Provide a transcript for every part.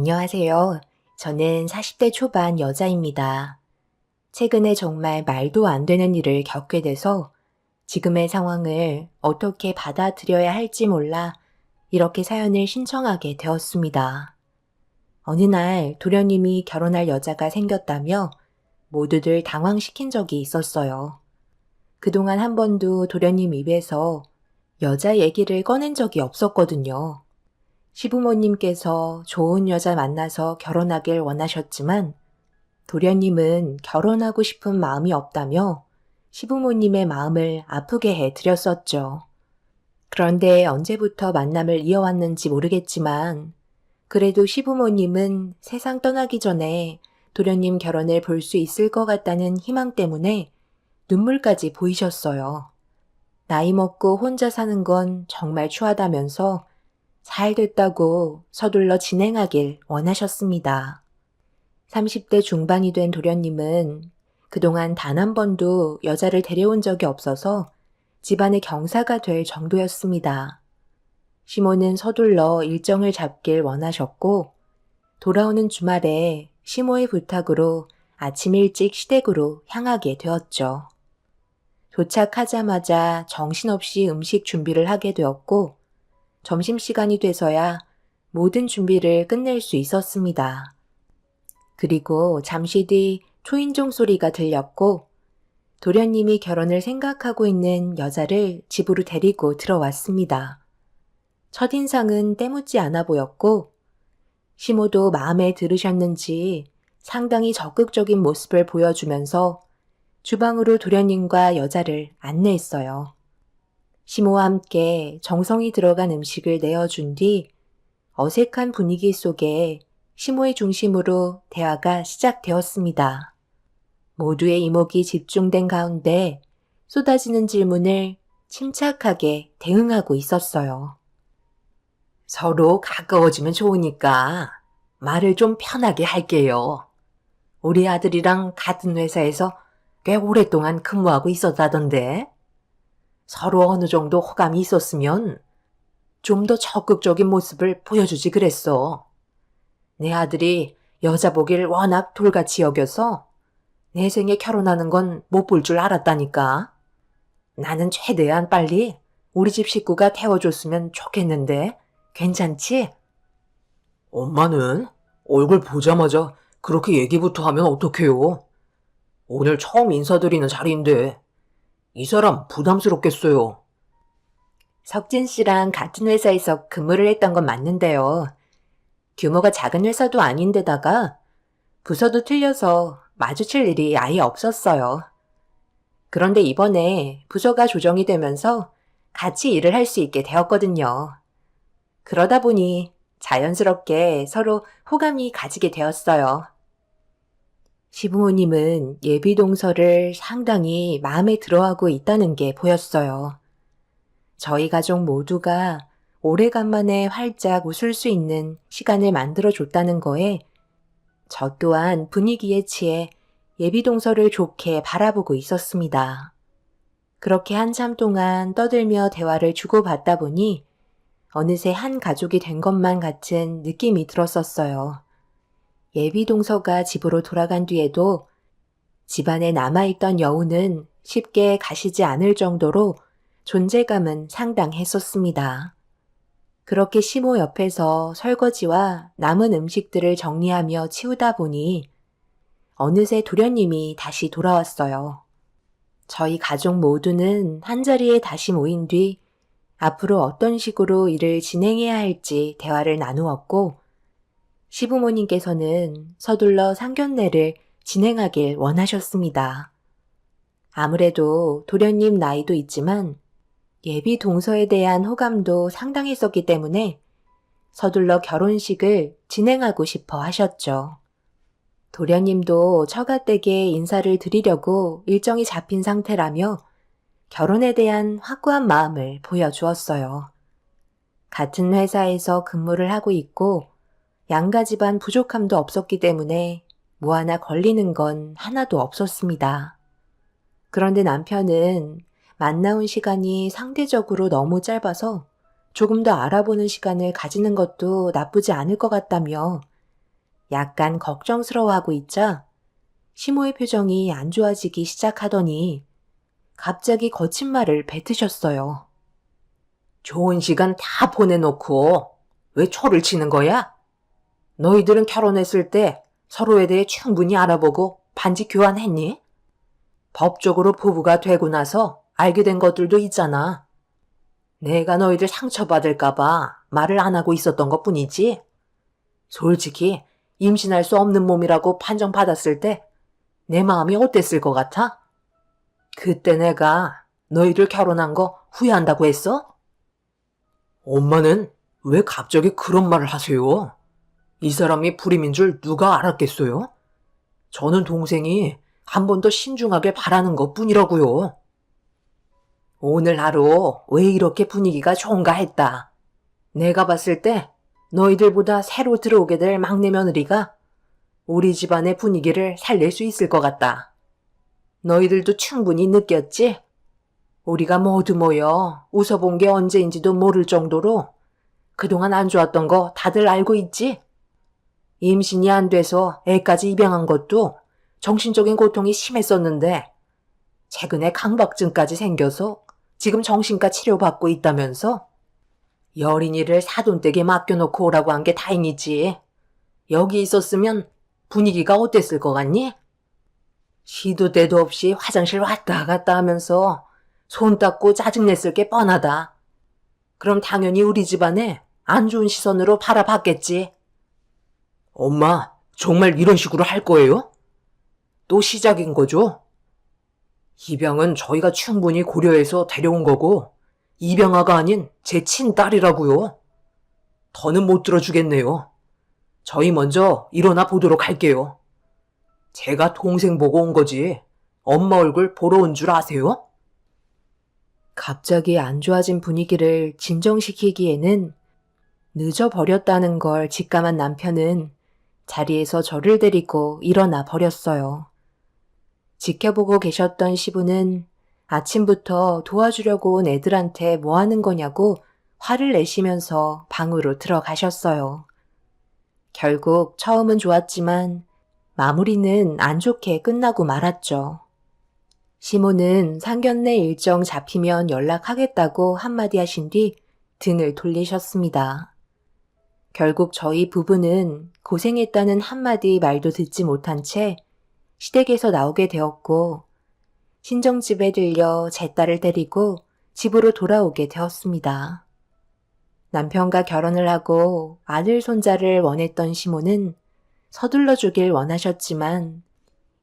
안녕하세요. 저는 40대 초반 여자입니다. 최근에 정말 말도 안 되는 일을 겪게 돼서 지금의 상황을 어떻게 받아들여야 할지 몰라 이렇게 사연을 신청하게 되었습니다. 어느 날 도련님이 결혼할 여자가 생겼다며 모두들 당황시킨 적이 있었어요. 그동안 한 번도 도련님 입에서 여자 얘기를 꺼낸 적이 없었거든요. 시부모님께서 좋은 여자 만나서 결혼하길 원하셨지만 도련님은 결혼하고 싶은 마음이 없다며 시부모님의 마음을 아프게 해드렸었죠. 그런데 언제부터 만남을 이어왔는지 모르겠지만 그래도 시부모님은 세상 떠나기 전에 도련님 결혼을 볼 수 있을 것 같다는 희망 때문에 눈물까지 보이셨어요. 나이 먹고 혼자 사는 건 정말 추하다면서 잘 됐다고 서둘러 진행하길 원하셨습니다. 30대 중반이 된 도련님은 그동안 단 한 번도 여자를 데려온 적이 없어서 집안의 경사가 될 정도였습니다. 시모는 서둘러 일정을 잡길 원하셨고 돌아오는 주말에 시모의 부탁으로 아침 일찍 시댁으로 향하게 되었죠. 도착하자마자 정신없이 음식 준비를 하게 되었고 점심시간이 돼서야 모든 준비를 끝낼 수 있었습니다. 그리고 잠시 뒤 초인종 소리가 들렸고 도련님이 결혼을 생각하고 있는 여자를 집으로 데리고 들어왔습니다. 첫인상은 때묻지 않아 보였고 시모도 마음에 들으셨는지 상당히 적극적인 모습을 보여주면서 주방으로 도련님과 여자를 안내했어요. 시모와 함께 정성이 들어간 음식을 내어준 뒤 어색한 분위기 속에 시모의 중심으로 대화가 시작되었습니다. 모두의 이목이 집중된 가운데 쏟아지는 질문을 침착하게 대응하고 있었어요. 서로 가까워지면 좋으니까 말을 좀 편하게 할게요. 우리 아들이랑 같은 회사에서 꽤 오랫동안 근무하고 있었다던데. 서로 어느 정도 호감이 있었으면 좀 더 적극적인 모습을 보여주지 그랬어. 내 아들이 여자 보길 워낙 돌같이 여겨서 내 생에 결혼하는 건 못 볼 줄 알았다니까. 나는 최대한 빨리 우리 집 식구가 태워줬으면 좋겠는데 괜찮지? 엄마는 얼굴 보자마자 그렇게 얘기부터 하면 어떡해요? 오늘 처음 인사드리는 자리인데 이 사람 부담스럽겠어요. 석진 씨랑 같은 회사에서 근무를 했던 건 맞는데요. 규모가 작은 회사도 아닌데다가 부서도 틀려서 마주칠 일이 아예 없었어요. 그런데 이번에 부서가 조정이 되면서 같이 일을 할 수 있게 되었거든요. 그러다 보니 자연스럽게 서로 호감이 가지게 되었어요. 시부모님은 예비 동서를 상당히 마음에 들어하고 있다는 게 보였어요. 저희 가족 모두가 오래간만에 활짝 웃을 수 있는 시간을 만들어줬다는 거에 저 또한 분위기에 취해 예비 동서를 좋게 바라보고 있었습니다. 그렇게 한참 동안 떠들며 대화를 주고받다 보니 어느새 한 가족이 된 것만 같은 느낌이 들었었어요. 예비 동서가 집으로 돌아간 뒤에도 집안에 남아있던 여우는 쉽게 가시지 않을 정도로 존재감은 상당했었습니다. 그렇게 시모 옆에서 설거지와 남은 음식들을 정리하며 치우다 보니 어느새 도련님이 다시 돌아왔어요. 저희 가족 모두는 한자리에 다시 모인 뒤 앞으로 어떤 식으로 일을 진행해야 할지 대화를 나누었고 시부모님께서는 서둘러 상견례를 진행하길 원하셨습니다. 아무래도 도련님 나이도 있지만 예비 동서에 대한 호감도 상당했었기 때문에 서둘러 결혼식을 진행하고 싶어 하셨죠. 도련님도 처가댁에 인사를 드리려고 일정이 잡힌 상태라며 결혼에 대한 확고한 마음을 보여주었어요. 같은 회사에서 근무를 하고 있고 양가 집안 부족함도 없었기 때문에 뭐 하나 걸리는 건 하나도 없었습니다. 그런데 남편은 만나온 시간이 상대적으로 너무 짧아서 조금 더 알아보는 시간을 가지는 것도 나쁘지 않을 것 같다며 약간 걱정스러워하고 있자 시모의 표정이 안 좋아지기 시작하더니 갑자기 거친 말을 뱉으셨어요. 좋은 시간 다 보내놓고 왜 초를 치는 거야? 너희들은 결혼했을 때 서로에 대해 충분히 알아보고 반지 교환했니? 법적으로 부부가 되고 나서 알게 된 것들도 있잖아. 내가 너희들 상처받을까봐 말을 안 하고 있었던 것 뿐이지. 솔직히 임신할 수 없는 몸이라고 판정받았을 때 내 마음이 어땠을 것 같아? 그때 내가 너희들 결혼한 거 후회한다고 했어? 엄마는 왜 갑자기 그런 말을 하세요? 이 사람이 불임인 줄 누가 알았겠어요? 저는 동생이 한 번 더 신중하게 바라는 것 뿐이라고요. 오늘 하루 왜 이렇게 분위기가 좋은가 했다. 내가 봤을 때 너희들보다 새로 들어오게 될 막내 며느리가 우리 집안의 분위기를 살릴 수 있을 것 같다. 너희들도 충분히 느꼈지? 우리가 모두 모여 웃어본 게 언제인지도 모를 정도로 그동안 안 좋았던 거 다들 알고 있지? 임신이 안 돼서 애까지 입양한 것도 정신적인 고통이 심했었는데 최근에 강박증까지 생겨서 지금 정신과 치료받고 있다면서? 여린이를 사돈댁에 맡겨놓고 오라고 한 게 다행이지. 여기 있었으면 분위기가 어땠을 것 같니? 시도 때도 없이 화장실 왔다 갔다 하면서 손 닦고 짜증냈을 게 뻔하다. 그럼 당연히 우리 집안에 안 좋은 시선으로 바라봤겠지. 엄마, 정말 이런 식으로 할 거예요? 또 시작인 거죠? 입양은 저희가 충분히 고려해서 데려온 거고 입양아가 아닌 제 친딸이라고요. 더는 못 들어주겠네요. 저희 먼저 일어나 보도록 할게요. 제가 동생 보고 온 거지 엄마 얼굴 보러 온 줄 아세요? 갑자기 안 좋아진 분위기를 진정시키기에는 늦어버렸다는 걸 직감한 남편은 자리에서 저를 데리고 일어나 버렸어요. 지켜보고 계셨던 시부는 아침부터 도와주려고 온 애들한테 뭐 하는 거냐고 화를 내시면서 방으로 들어가셨어요. 결국 처음은 좋았지만 마무리는 안 좋게 끝나고 말았죠. 시모는 상견례 일정 잡히면 연락하겠다고 한마디 하신 뒤 등을 돌리셨습니다. 결국 저희 부부는 고생했다는 한마디 말도 듣지 못한 채 시댁에서 나오게 되었고 친정집에 들려 제 딸을 데리고 집으로 돌아오게 되었습니다. 남편과 결혼을 하고 아들 손자를 원했던 시모는 서둘러 주길 원하셨지만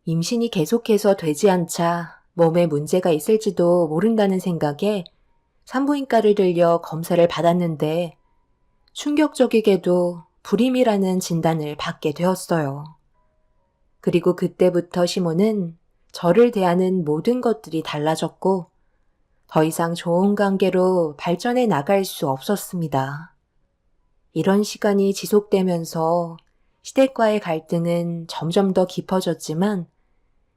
임신이 계속해서 되지 않자 몸에 문제가 있을지도 모른다는 생각에 산부인과를 들려 검사를 받았는데 충격적이게도 불임이라는 진단을 받게 되었어요. 그리고 그때부터 시모는 저를 대하는 모든 것들이 달라졌고 더 이상 좋은 관계로 발전해 나갈 수 없었습니다. 이런 시간이 지속되면서 시댁과의 갈등은 점점 더 깊어졌지만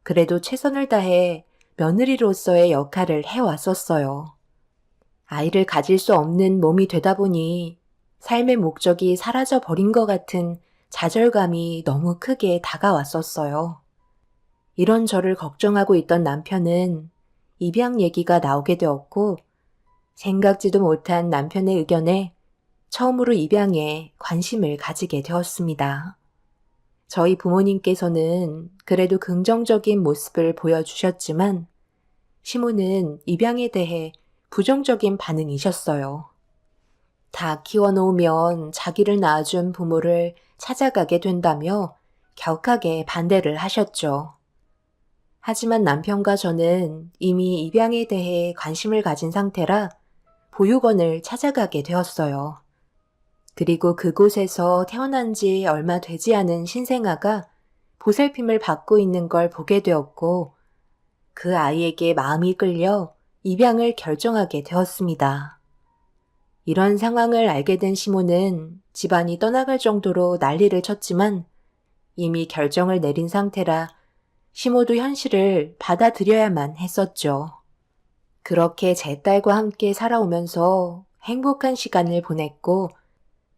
그래도 최선을 다해 며느리로서의 역할을 해왔었어요. 아이를 가질 수 없는 몸이 되다 보니 삶의 목적이 사라져 버린 것 같은 좌절감이 너무 크게 다가왔었어요. 이런 저를 걱정하고 있던 남편은 입양 얘기가 나오게 되었고 생각지도 못한 남편의 의견에 처음으로 입양에 관심을 가지게 되었습니다. 저희 부모님께서는 그래도 긍정적인 모습을 보여주셨지만 시모는 입양에 대해 부정적인 반응이셨어요. 다 키워놓으면 자기를 낳아준 부모를 찾아가게 된다며 격하게 반대를 하셨죠. 하지만 남편과 저는 이미 입양에 대해 관심을 가진 상태라 보육원을 찾아가게 되었어요. 그리고 그곳에서 태어난 지 얼마 되지 않은 신생아가 보살핌을 받고 있는 걸 보게 되었고 그 아이에게 마음이 끌려 입양을 결정하게 되었습니다. 이런 상황을 알게 된 시모는 집안이 떠나갈 정도로 난리를 쳤지만 이미 결정을 내린 상태라 시모도 현실을 받아들여야만 했었죠. 그렇게 제 딸과 함께 살아오면서 행복한 시간을 보냈고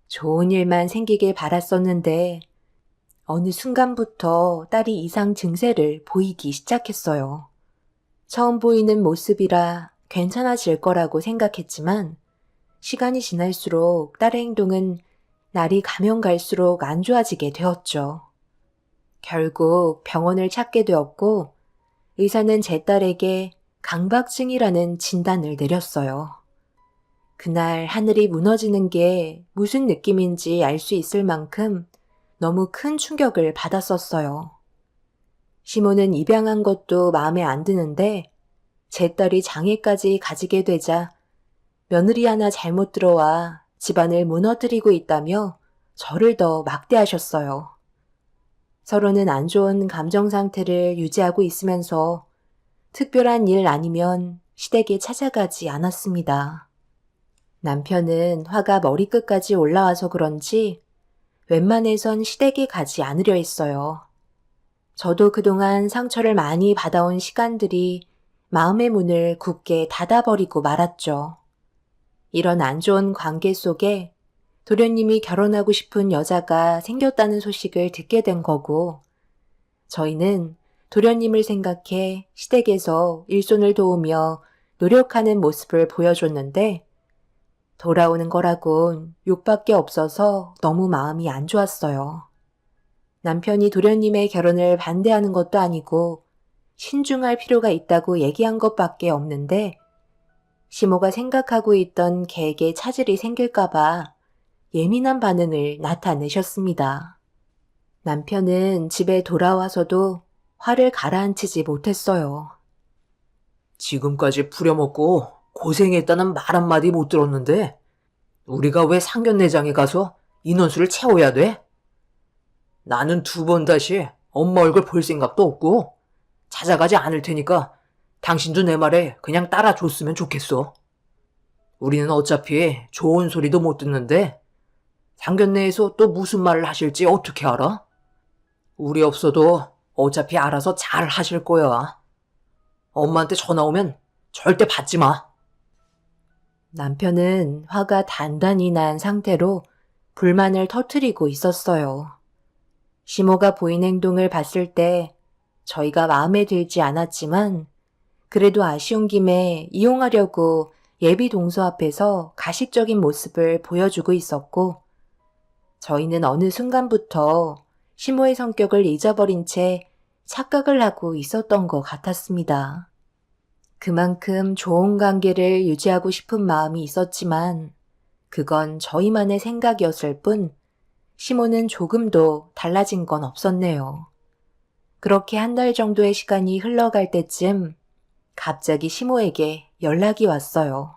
좋은 일만 생기길 바랐었는데 어느 순간부터 딸이 이상 증세를 보이기 시작했어요. 처음 보이는 모습이라 괜찮아질 거라고 생각했지만 시간이 지날수록 딸의 행동은 날이 가면 갈수록 안 좋아지게 되었죠. 결국 병원을 찾게 되었고 의사는 제 딸에게 강박증이라는 진단을 내렸어요. 그날 하늘이 무너지는 게 무슨 느낌인지 알 수 있을 만큼 너무 큰 충격을 받았었어요. 시모는 입양한 것도 마음에 안 드는데 제 딸이 장애까지 가지게 되자 며느리 하나 잘못 들어와 집안을 무너뜨리고 있다며 저를 더 막대하셨어요. 서로는 안 좋은 감정 상태를 유지하고 있으면서 특별한 일 아니면 시댁에 찾아가지 않았습니다. 남편은 화가 머리끝까지 올라와서 그런지 웬만해선 시댁에 가지 않으려 했어요. 저도 그동안 상처를 많이 받아온 시간들이 마음의 문을 굳게 닫아버리고 말았죠. 이런 안 좋은 관계 속에 도련님이 결혼하고 싶은 여자가 생겼다는 소식을 듣게 된 거고, 저희는 도련님을 생각해 시댁에서 일손을 도우며 노력하는 모습을 보여줬는데, 돌아오는 거라곤 욕밖에 없어서 너무 마음이 안 좋았어요. 남편이 도련님의 결혼을 반대하는 것도 아니고 신중할 필요가 있다고 얘기한 것밖에 없는데 시모가 생각하고 있던 계획에 차질이 생길까봐 예민한 반응을 나타내셨습니다. 남편은 집에 돌아와서도 화를 가라앉히지 못했어요. 지금까지 부려먹고 고생했다는 말 한마디 못 들었는데 우리가 왜 상견례장에 가서 인원수를 채워야 돼? 나는 2번 다시 엄마 얼굴 볼 생각도 없고 찾아가지 않을 테니까 당신도 내 말에 그냥 따라줬으면 좋겠어. 우리는 어차피 좋은 소리도 못 듣는데 상견례에서 또 무슨 말을 하실지 어떻게 알아? 우리 없어도 어차피 알아서 잘 하실 거야. 엄마한테 전화 오면 절대 받지 마. 남편은 화가 단단히 난 상태로 불만을 터뜨리고 있었어요. 시모가 보인 행동을 봤을 때 저희가 마음에 들지 않았지만 그래도 아쉬운 김에 이용하려고 예비 동서 앞에서 가식적인 모습을 보여주고 있었고 저희는 어느 순간부터 시모의 성격을 잊어버린 채 착각을 하고 있었던 것 같았습니다. 그만큼 좋은 관계를 유지하고 싶은 마음이 있었지만 그건 저희만의 생각이었을 뿐 시모는 조금도 달라진 건 없었네요. 그렇게 1달 정도의 시간이 흘러갈 때쯤 갑자기 시모에게 연락이 왔어요.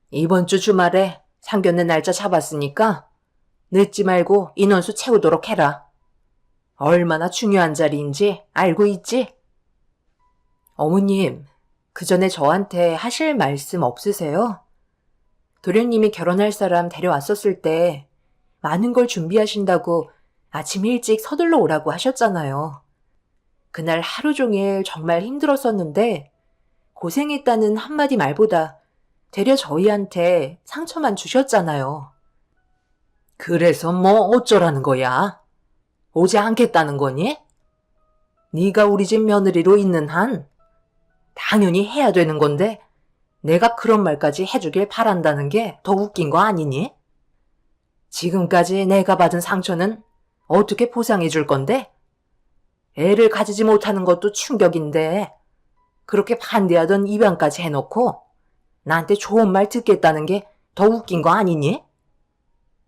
이번 주 주말에 상견례 날짜 잡았으니까 늦지 말고 인원수 채우도록 해라. 얼마나 중요한 자리인지 알고 있지? 어머님, 그 전에 저한테 하실 말씀 없으세요? 도련님이 결혼할 사람 데려왔었을 때 많은 걸 준비하신다고 아침 일찍 서둘러 오라고 하셨잖아요. 그날 하루 종일 정말 힘들었었는데 고생했다는 한마디 말보다 되려 저희한테 상처만 주셨잖아요. 그래서 뭐 어쩌라는 거야? 오지 않겠다는 거니? 네가 우리 집 며느리로 있는 한 당연히 해야 되는 건데 내가 그런 말까지 해주길 바란다는 게 더 웃긴 거 아니니? 지금까지 내가 받은 상처는 어떻게 보상해 줄 건데? 애를 가지지 못하는 것도 충격인데 그렇게 반대하던 입양까지 해놓고 나한테 좋은 말 듣겠다는 게 더 웃긴 거 아니니?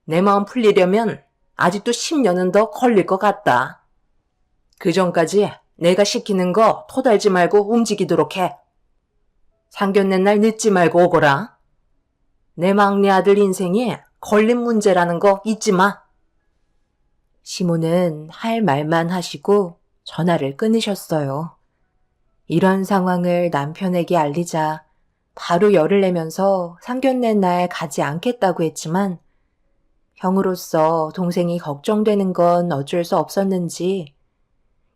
내 마음 풀리려면 아직도 10년은 더 걸릴 것 같다. 그 전까지 내가 시키는 거 토달지 말고 움직이도록 해. 상견례 날 늦지 말고 오거라. 내 막내 아들 인생이 걸린 문제라는 거 잊지 마. 시모는 할 말만 하시고 전화를 끊으셨어요. 이런 상황을 남편에게 알리자 바로 열을 내면서 상견례 날 가지 않겠다고 했지만 형으로서 동생이 걱정되는 건 어쩔 수 없었는지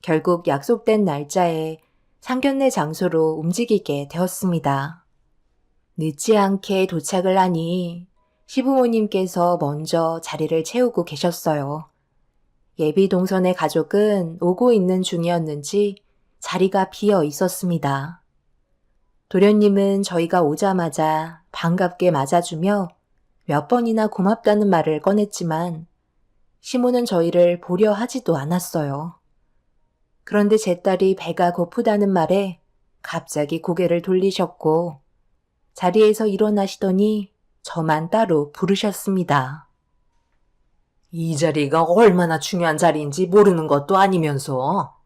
결국 약속된 날짜에 상견례 장소로 움직이게 되었습니다. 늦지 않게 도착을 하니 시부모님께서 먼저 자리를 채우고 계셨어요. 예비 동선의 가족은 오고 있는 중이었는지 자리가 비어 있었습니다. 도련님은 저희가 오자마자 반갑게 맞아주며 몇 번이나 고맙다는 말을 꺼냈지만 시모는 저희를 보려 하지도 않았어요. 그런데 제 딸이 배가 고프다는 말에 갑자기 고개를 돌리셨고 자리에서 일어나시더니 저만 따로 부르셨습니다. 이 자리가 얼마나 중요한 자리인지 모르는 것도 아니면서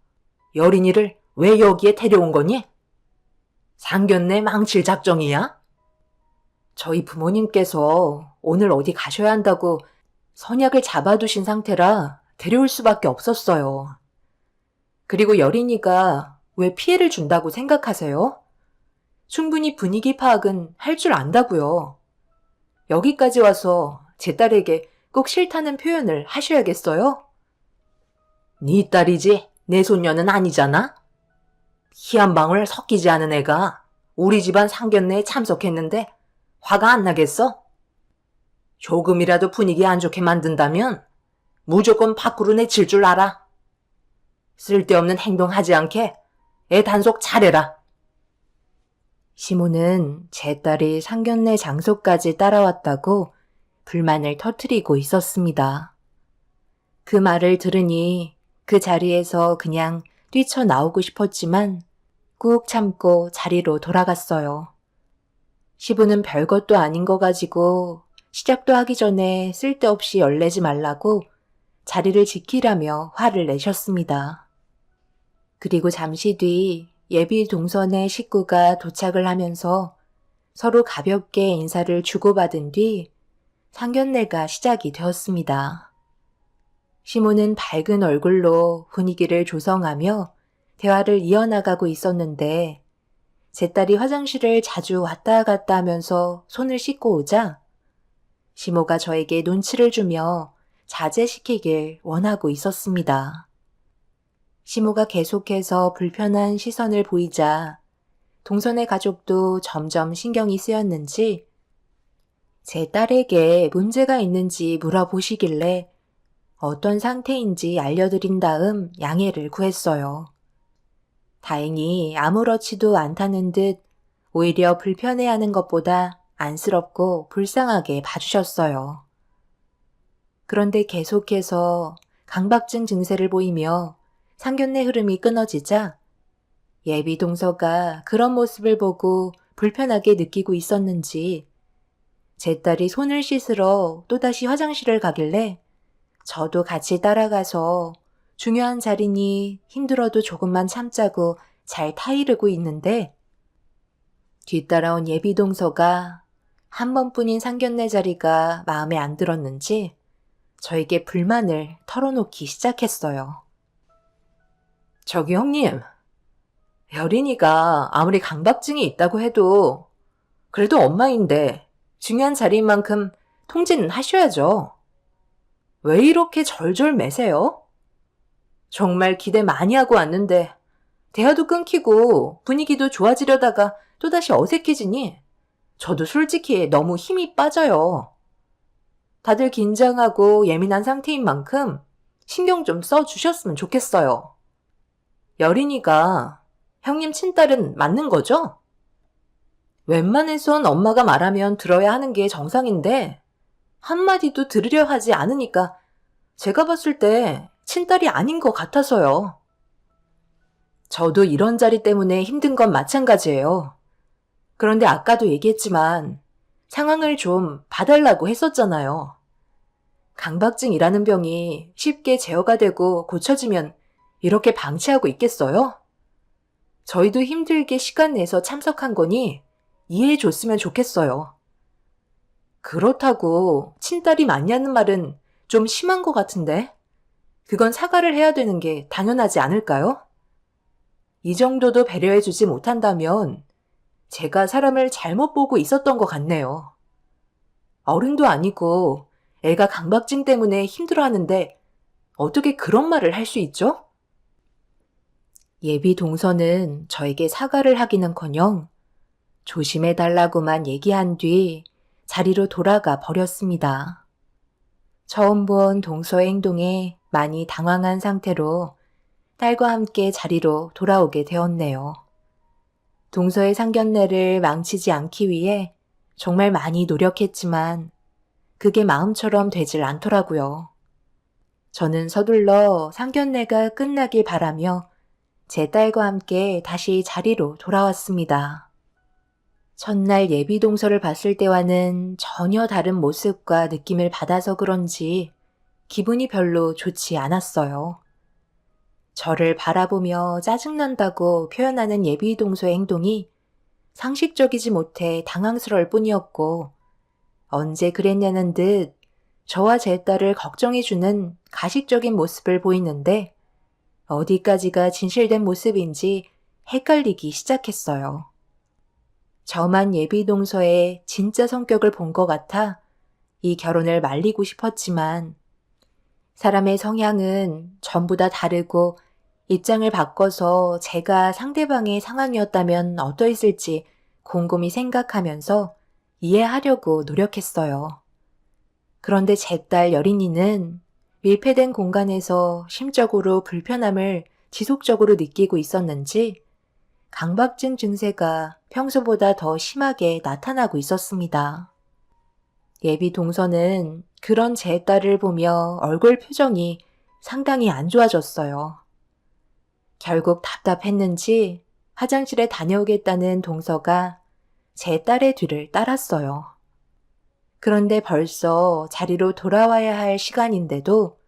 여린이를 왜 여기에 데려온 거니? 상견례 망칠 작정이야? 저희 부모님께서 오늘 어디 가셔야 한다고 선약을 잡아두신 상태라 데려올 수밖에 없었어요. 그리고 여린이가 왜 피해를 준다고 생각하세요? 충분히 분위기 파악은 할 줄 안다고요. 여기까지 와서 제 딸에게 꼭 싫다는 표현을 하셔야겠어요? 네 딸이지 내 손녀는 아니잖아? 피 한 방울 섞이지 않은 애가 우리 집안 상견례에 참석했는데 화가 안 나겠어? 조금이라도 분위기 안 좋게 만든다면 무조건 밖으로 내칠 줄 알아. 쓸데없는 행동하지 않게 애 단속 잘해라. 시모는 제 딸이 상견례 장소까지 따라왔다고 불만을 터뜨리고 있었습니다. 그 말을 들으니 그 자리에서 그냥 뛰쳐나오고 싶었지만 꾹 참고 자리로 돌아갔어요. 시부는 별것도 아닌 거 가지고 시작도 하기 전에 쓸데없이 열내지 말라고 자리를 지키라며 화를 내셨습니다. 그리고 잠시 뒤 예비 동선의 식구가 도착을 하면서 서로 가볍게 인사를 주고받은 뒤 상견례가 시작이 되었습니다. 시모는 밝은 얼굴로 분위기를 조성하며 대화를 이어나가고 있었는데 제 딸이 화장실을 자주 왔다 갔다 하면서 손을 씻고 오자 시모가 저에게 눈치를 주며 자제시키길 원하고 있었습니다. 시모가 계속해서 불편한 시선을 보이자 동선의 가족도 점점 신경이 쓰였는지 제 딸에게 문제가 있는지 물어보시길래 어떤 상태인지 알려드린 다음 양해를 구했어요. 다행히 아무렇지도 않다는 듯 오히려 불편해하는 것보다 안쓰럽고 불쌍하게 봐주셨어요. 그런데 계속해서 강박증 증세를 보이며 상견례 흐름이 끊어지자 예비 동서가 그런 모습을 보고 불편하게 느끼고 있었는지 제 딸이 손을 씻으러 또다시 화장실을 가길래 저도 같이 따라가서 중요한 자리니 힘들어도 조금만 참자고 잘 타이르고 있는데 뒤따라온 예비 동서가 한 번뿐인 상견례 자리가 마음에 안 들었는지 저에게 불만을 털어놓기 시작했어요. 저기 형님, 여린이가 아무리 강박증이 있다고 해도 그래도 엄마인데 중요한 자리인 만큼 통제는 하셔야죠. 왜 이렇게 절절 매세요? 정말 기대 많이 하고 왔는데 대화도 끊기고 분위기도 좋아지려다가 또다시 어색해지니 저도 솔직히 너무 힘이 빠져요. 다들 긴장하고 예민한 상태인 만큼 신경 좀 써주셨으면 좋겠어요. 여린이가 형님 친딸은 맞는 거죠? 웬만해선 엄마가 말하면 들어야 하는 게 정상인데 한마디도 들으려 하지 않으니까 제가 봤을 때 친딸이 아닌 것 같아서요. 저도 이런 자리 때문에 힘든 건 마찬가지예요. 그런데 아까도 얘기했지만 상황을 좀 봐달라고 했었잖아요. 강박증이라는 병이 쉽게 제어가 되고 고쳐지면 이렇게 방치하고 있겠어요? 저희도 힘들게 시간 내서 참석한 거니 이해해 줬으면 좋겠어요. 그렇다고 친딸이 맞냐는 말은 좀 심한 것 같은데 그건 사과를 해야 되는 게 당연하지 않을까요? 이 정도도 배려해 주지 못한다면 제가 사람을 잘못 보고 있었던 것 같네요. 어른도 아니고 애가 강박증 때문에 힘들어하는데 어떻게 그런 말을 할 수 있죠? 예비 동서는 저에게 사과를 하기는커녕 조심해달라고만 얘기한 뒤 자리로 돌아가 버렸습니다. 처음 본 동서의 행동에 많이 당황한 상태로 딸과 함께 자리로 돌아오게 되었네요. 동서의 상견례를 망치지 않기 위해 정말 많이 노력했지만 그게 마음처럼 되질 않더라고요. 저는 서둘러 상견례가 끝나길 바라며 제 딸과 함께 다시 자리로 돌아왔습니다. 첫날 예비 동서를 봤을 때와는 전혀 다른 모습과 느낌을 받아서 그런지 기분이 별로 좋지 않았어요. 저를 바라보며 짜증난다고 표현하는 예비 동서의 행동이 상식적이지 못해 당황스러울 뿐이었고, 언제 그랬냐는 듯 저와 제 딸을 걱정해주는 가식적인 모습을 보이는데 어디까지가 진실된 모습인지 헷갈리기 시작했어요. 저만 예비 동서의 진짜 성격을 본 것 같아 이 결혼을 말리고 싶었지만 사람의 성향은 전부 다 다르고 입장을 바꿔서 제가 상대방의 상황이었다면 어떠했을지 곰곰이 생각하면서 이해하려고 노력했어요. 그런데 제 딸 여린이는 밀폐된 공간에서 심적으로 불편함을 지속적으로 느끼고 있었는지 강박증 증세가 평소보다 더 심하게 나타나고 있었습니다. 예비 동서는 그런 제 딸을 보며 얼굴 표정이 상당히 안 좋아졌어요. 결국 답답했는지 화장실에 다녀오겠다는 동서가 제 딸의 뒤를 따랐어요. 그런데 벌써 자리로 돌아와야 할 시간인데도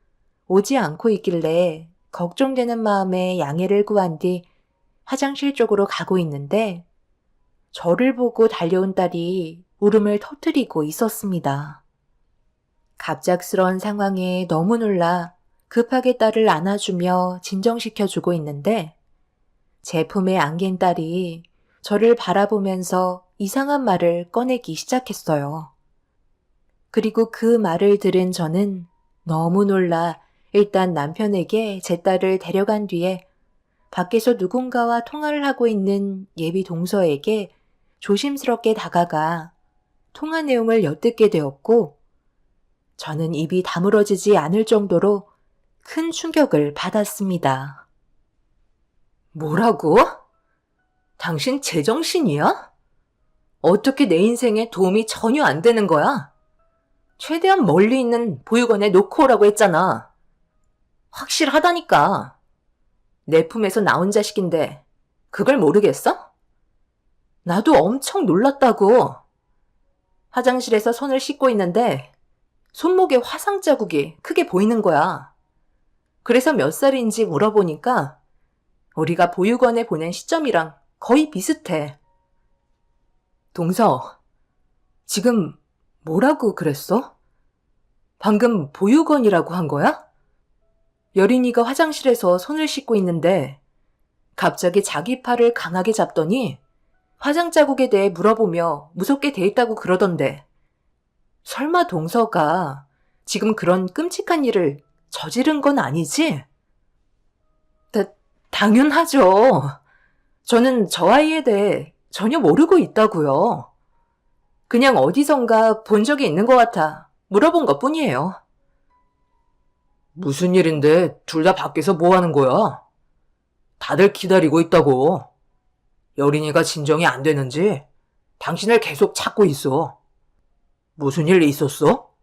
오지 않고 있길래 걱정되는 마음에 양해를 구한 뒤 화장실 쪽으로 가고 있는데 저를 보고 달려온 딸이 울음을 터뜨리고 있었습니다. 갑작스러운 상황에 너무 놀라 급하게 딸을 안아주며 진정시켜주고 있는데 제 품에 안긴 딸이 저를 바라보면서 이상한 말을 꺼내기 시작했어요. 그리고 그 말을 들은 저는 너무 놀라 일단 남편에게 제 딸을 데려간 뒤에 밖에서 누군가와 통화를 하고 있는 예비 동서에게 조심스럽게 다가가 통화 내용을 엿듣게 되었고 저는 입이 다물어지지 않을 정도로 큰 충격을 받았습니다. 뭐라고? 당신 제정신이야? 어떻게 내 인생에 도움이 전혀 안 되는 거야? 최대한 멀리 있는 보육원에 놓고 오라고 했잖아. 확실하다니까. 내 품에서 나온 자식인데 그걸 모르겠어? 나도 엄청 놀랐다고. 화장실에서 손을 씻고 있는데 손목에 화상 자국이 크게 보이는 거야. 그래서 몇 살인지 물어보니까 우리가 보육원에 보낸 시점이랑 거의 비슷해. 동서, 지금 뭐라고 그랬어? 방금 보육원이라고 한 거야? 여린이가 화장실에서 손을 씻고 있는데 갑자기 자기 팔을 강하게 잡더니 화상 자국에 대해 물어보며 무섭게 돼 있다고 그러던데 설마 동서가 지금 그런 끔찍한 일을 저지른 건 아니지? 당연하죠. 저는 저 아이에 대해 전혀 모르고 있다고요. 그냥 어디선가 본 적이 있는 것 같아 물어본 것 뿐이에요. 무슨 일인데 둘 다 밖에서 뭐 하는 거야? 다들 기다리고 있다고. 여린이가 진정이 안 되는지 당신을 계속 찾고 있어. 무슨 일 있었어?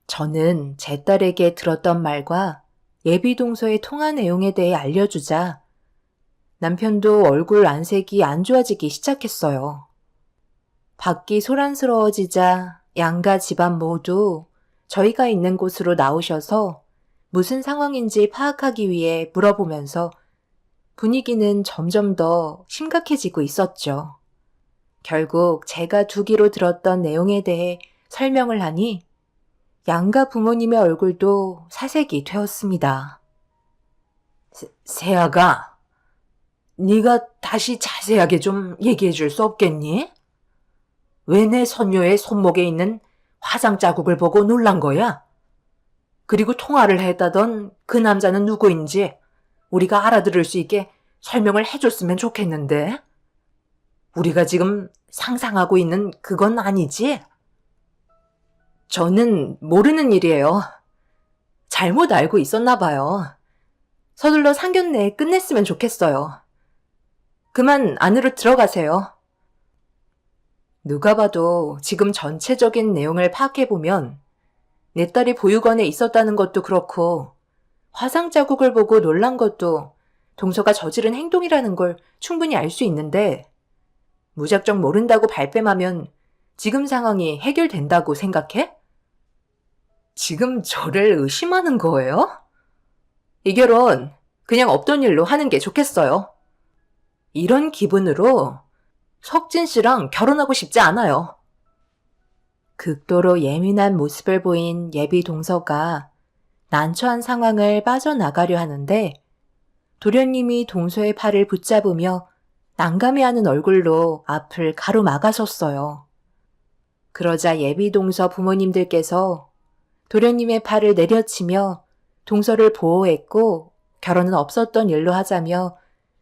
저는 제 딸에게 들었던 말과 예비 동서의 통화 내용에 대해 알려주자 남편도 얼굴 안색이 안 좋아지기 시작했어요. 밖이 소란스러워지자 양가 집안 모두 저희가 있는 곳으로 나오셔서 무슨 상황인지 파악하기 위해 물어보면서 분위기는 점점 더 심각해지고 있었죠. 결국 제가 두기로 들었던 내용에 대해 설명을 하니 양가 부모님의 얼굴도 사색이 되었습니다. 세아가, 네가 다시 자세하게 좀 얘기해 줄 수 없겠니? 왜 내 손녀의 손목에 있는 화상 자국을 보고 놀란 거야? 그리고 통화를 했다던 그 남자는 누구인지 우리가 알아들을 수 있게 설명을 해줬으면 좋겠는데. 우리가 지금 상상하고 있는 그건 아니지? 저는 모르는 일이에요. 잘못 알고 있었나 봐요. 서둘러 상견례 끝냈으면 좋겠어요. 그만 안으로 들어가세요. 누가 봐도 지금 전체적인 내용을 파악해보면 내 딸이 보육원에 있었다는 것도 그렇고 화상 자국을 보고 놀란 것도 동서가 저지른 행동이라는 걸 충분히 알 수 있는데 무작정 모른다고 발뺌하면 지금 상황이 해결된다고 생각해? 지금 저를 의심하는 거예요? 이 결혼 그냥 없던 일로 하는 게 좋겠어요. 이런 기분으로 석진 씨랑 결혼하고 싶지 않아요. 극도로 예민한 모습을 보인 예비 동서가 난처한 상황을 빠져나가려 하는데 도련님이 동서의 팔을 붙잡으며 난감해하는 얼굴로 앞을 가로막아섰어요. 그러자 예비 동서 부모님들께서 도련님의 팔을 내려치며 동서를 보호했고 결혼은 없었던 일로 하자며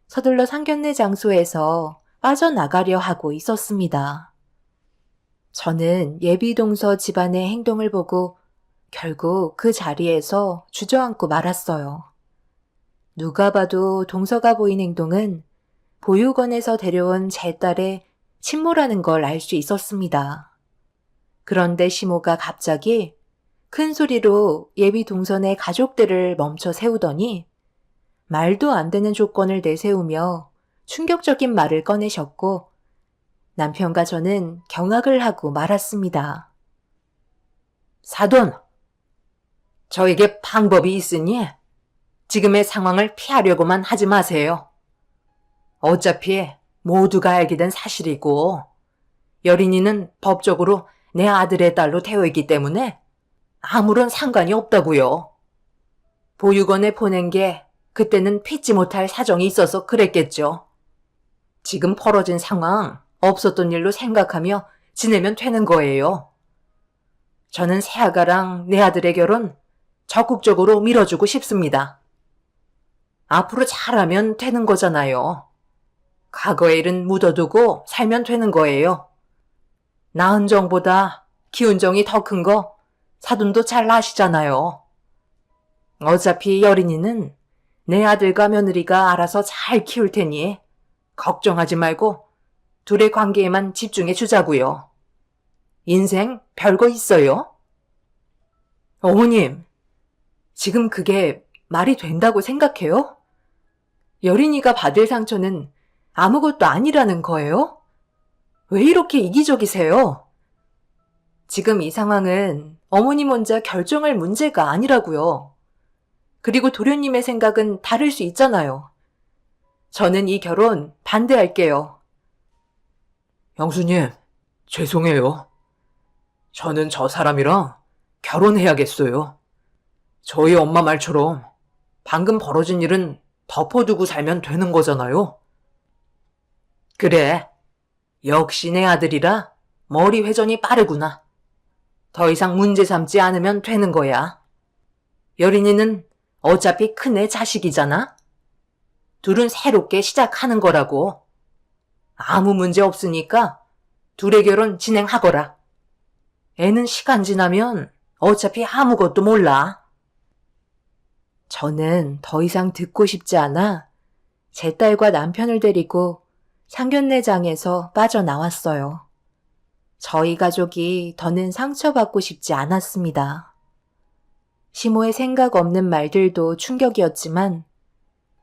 서둘러 상견례 장소에서 빠져나가려 하고 있었습니다. 저는 예비 동서 집안의 행동을 보고 결국 그 자리에서 주저앉고 말았어요. 누가 봐도 동서가 보인 행동은 보육원에서 데려온 제 딸의 친모라는 걸 알 수 있었습니다. 그런데 시모가 갑자기 큰 소리로 예비 동선의 가족들을 멈춰 세우더니 말도 안 되는 조건을 내세우며 충격적인 말을 꺼내셨고 남편과 저는 경악을 하고 말았습니다. 사돈, 저에게 방법이 있으니 지금의 상황을 피하려고만 하지 마세요. 어차피 모두가 알게 된 사실이고 여린이는 법적으로 내 아들의 딸로 되어 있기 때문에 아무런 상관이 없다고요. 보육원에 보낸 게 그때는 피치 못할 사정이 있어서 그랬겠죠. 지금 벌어진 상황 없었던 일로 생각하며 지내면 되는 거예요. 저는 새아가랑 내 아들의 결혼 적극적으로 밀어주고 싶습니다. 앞으로 잘하면 되는 거잖아요. 과거의 일은 묻어두고 살면 되는 거예요. 낳은 정보다 키운 정이 더 큰 거 사돈도 잘 아시잖아요. 어차피 여린이는 내 아들과 며느리가 알아서 잘 키울 테니 걱정하지 말고 둘의 관계에만 집중해 주자고요. 인생 별거 있어요? 어머님, 지금 그게 말이 된다고 생각해요? 여린이가 받을 상처는 아무것도 아니라는 거예요? 왜 이렇게 이기적이세요? 지금 이 상황은 어머님 혼자 결정할 문제가 아니라고요. 그리고 도련님의 생각은 다를 수 있잖아요. 저는 이 결혼 반대할게요. 형수님, 죄송해요. 저는 저 사람이랑 결혼해야겠어요. 저희 엄마 말처럼 방금 벌어진 일은 덮어두고 살면 되는 거잖아요. 그래, 역시 내 아들이라 머리 회전이 빠르구나. 더 이상 문제 삼지 않으면 되는 거야. 여린이는 어차피 큰애 자식이잖아. 둘은 새롭게 시작하는 거라고. 아무 문제 없으니까 둘의 결혼 진행하거라. 애는 시간 지나면 어차피 아무것도 몰라. 저는 더 이상 듣고 싶지 않아 제 딸과 남편을 데리고 상견례장에서 빠져나왔어요. 저희 가족이 더는 상처받고 싶지 않았습니다. 시모의 생각 없는 말들도 충격이었지만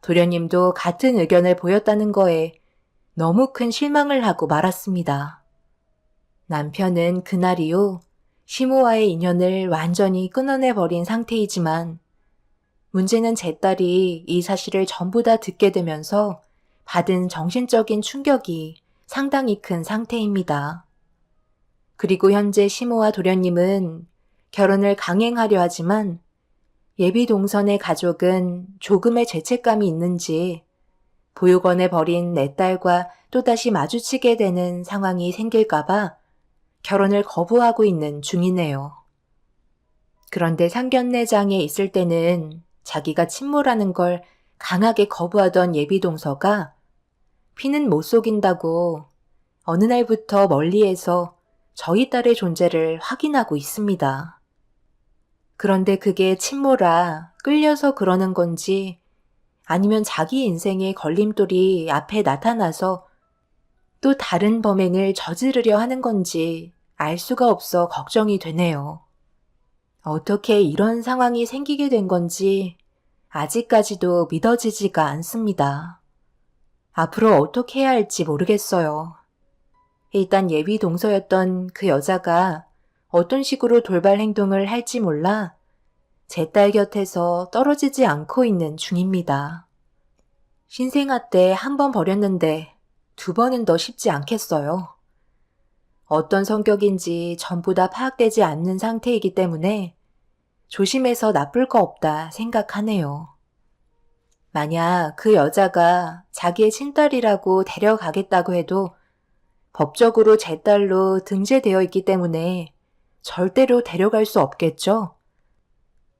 도련님도 같은 의견을 보였다는 거에 너무 큰 실망을 하고 말았습니다. 남편은 그날 이후 시모와의 인연을 완전히 끊어내버린 상태이지만 문제는 제 딸이 이 사실을 전부 다 듣게 되면서 받은 정신적인 충격이 상당히 큰 상태입니다. 그리고 현재 시모와 도련님은 결혼을 강행하려 하지만 예비 동선의 가족은 조금의 죄책감이 있는지 보육원에 버린 내 딸과 또다시 마주치게 되는 상황이 생길까봐 결혼을 거부하고 있는 중이네요. 그런데 상견례장에 있을 때는 자기가 친모라는 걸 강하게 거부하던 예비 동서가 피는 못 속인다고 어느 날부터 멀리에서 저희 딸의 존재를 확인하고 있습니다. 그런데 그게 침모라 끌려서 그러는 건지 아니면 자기 인생의 걸림돌이 앞에 나타나서 또 다른 범행을 저지르려 하는 건지 알 수가 없어 걱정이 되네요. 어떻게 이런 상황이 생기게 된 건지 아직까지도 믿어지지가 않습니다. 앞으로 어떻게 해야 할지 모르겠어요. 일단 예비 동서였던 그 여자가 어떤 식으로 돌발 행동을 할지 몰라 제 딸 곁에서 떨어지지 않고 있는 중입니다. 신생아 때 한 번 버렸는데 두 번은 더 쉽지 않겠어요. 어떤 성격인지 전부 다 파악되지 않는 상태이기 때문에 조심해서 나쁠 거 없다 생각하네요. 만약 그 여자가 자기의 친딸이라고 데려가겠다고 해도 법적으로 제 딸로 등재되어 있기 때문에 절대로 데려갈 수 없겠죠?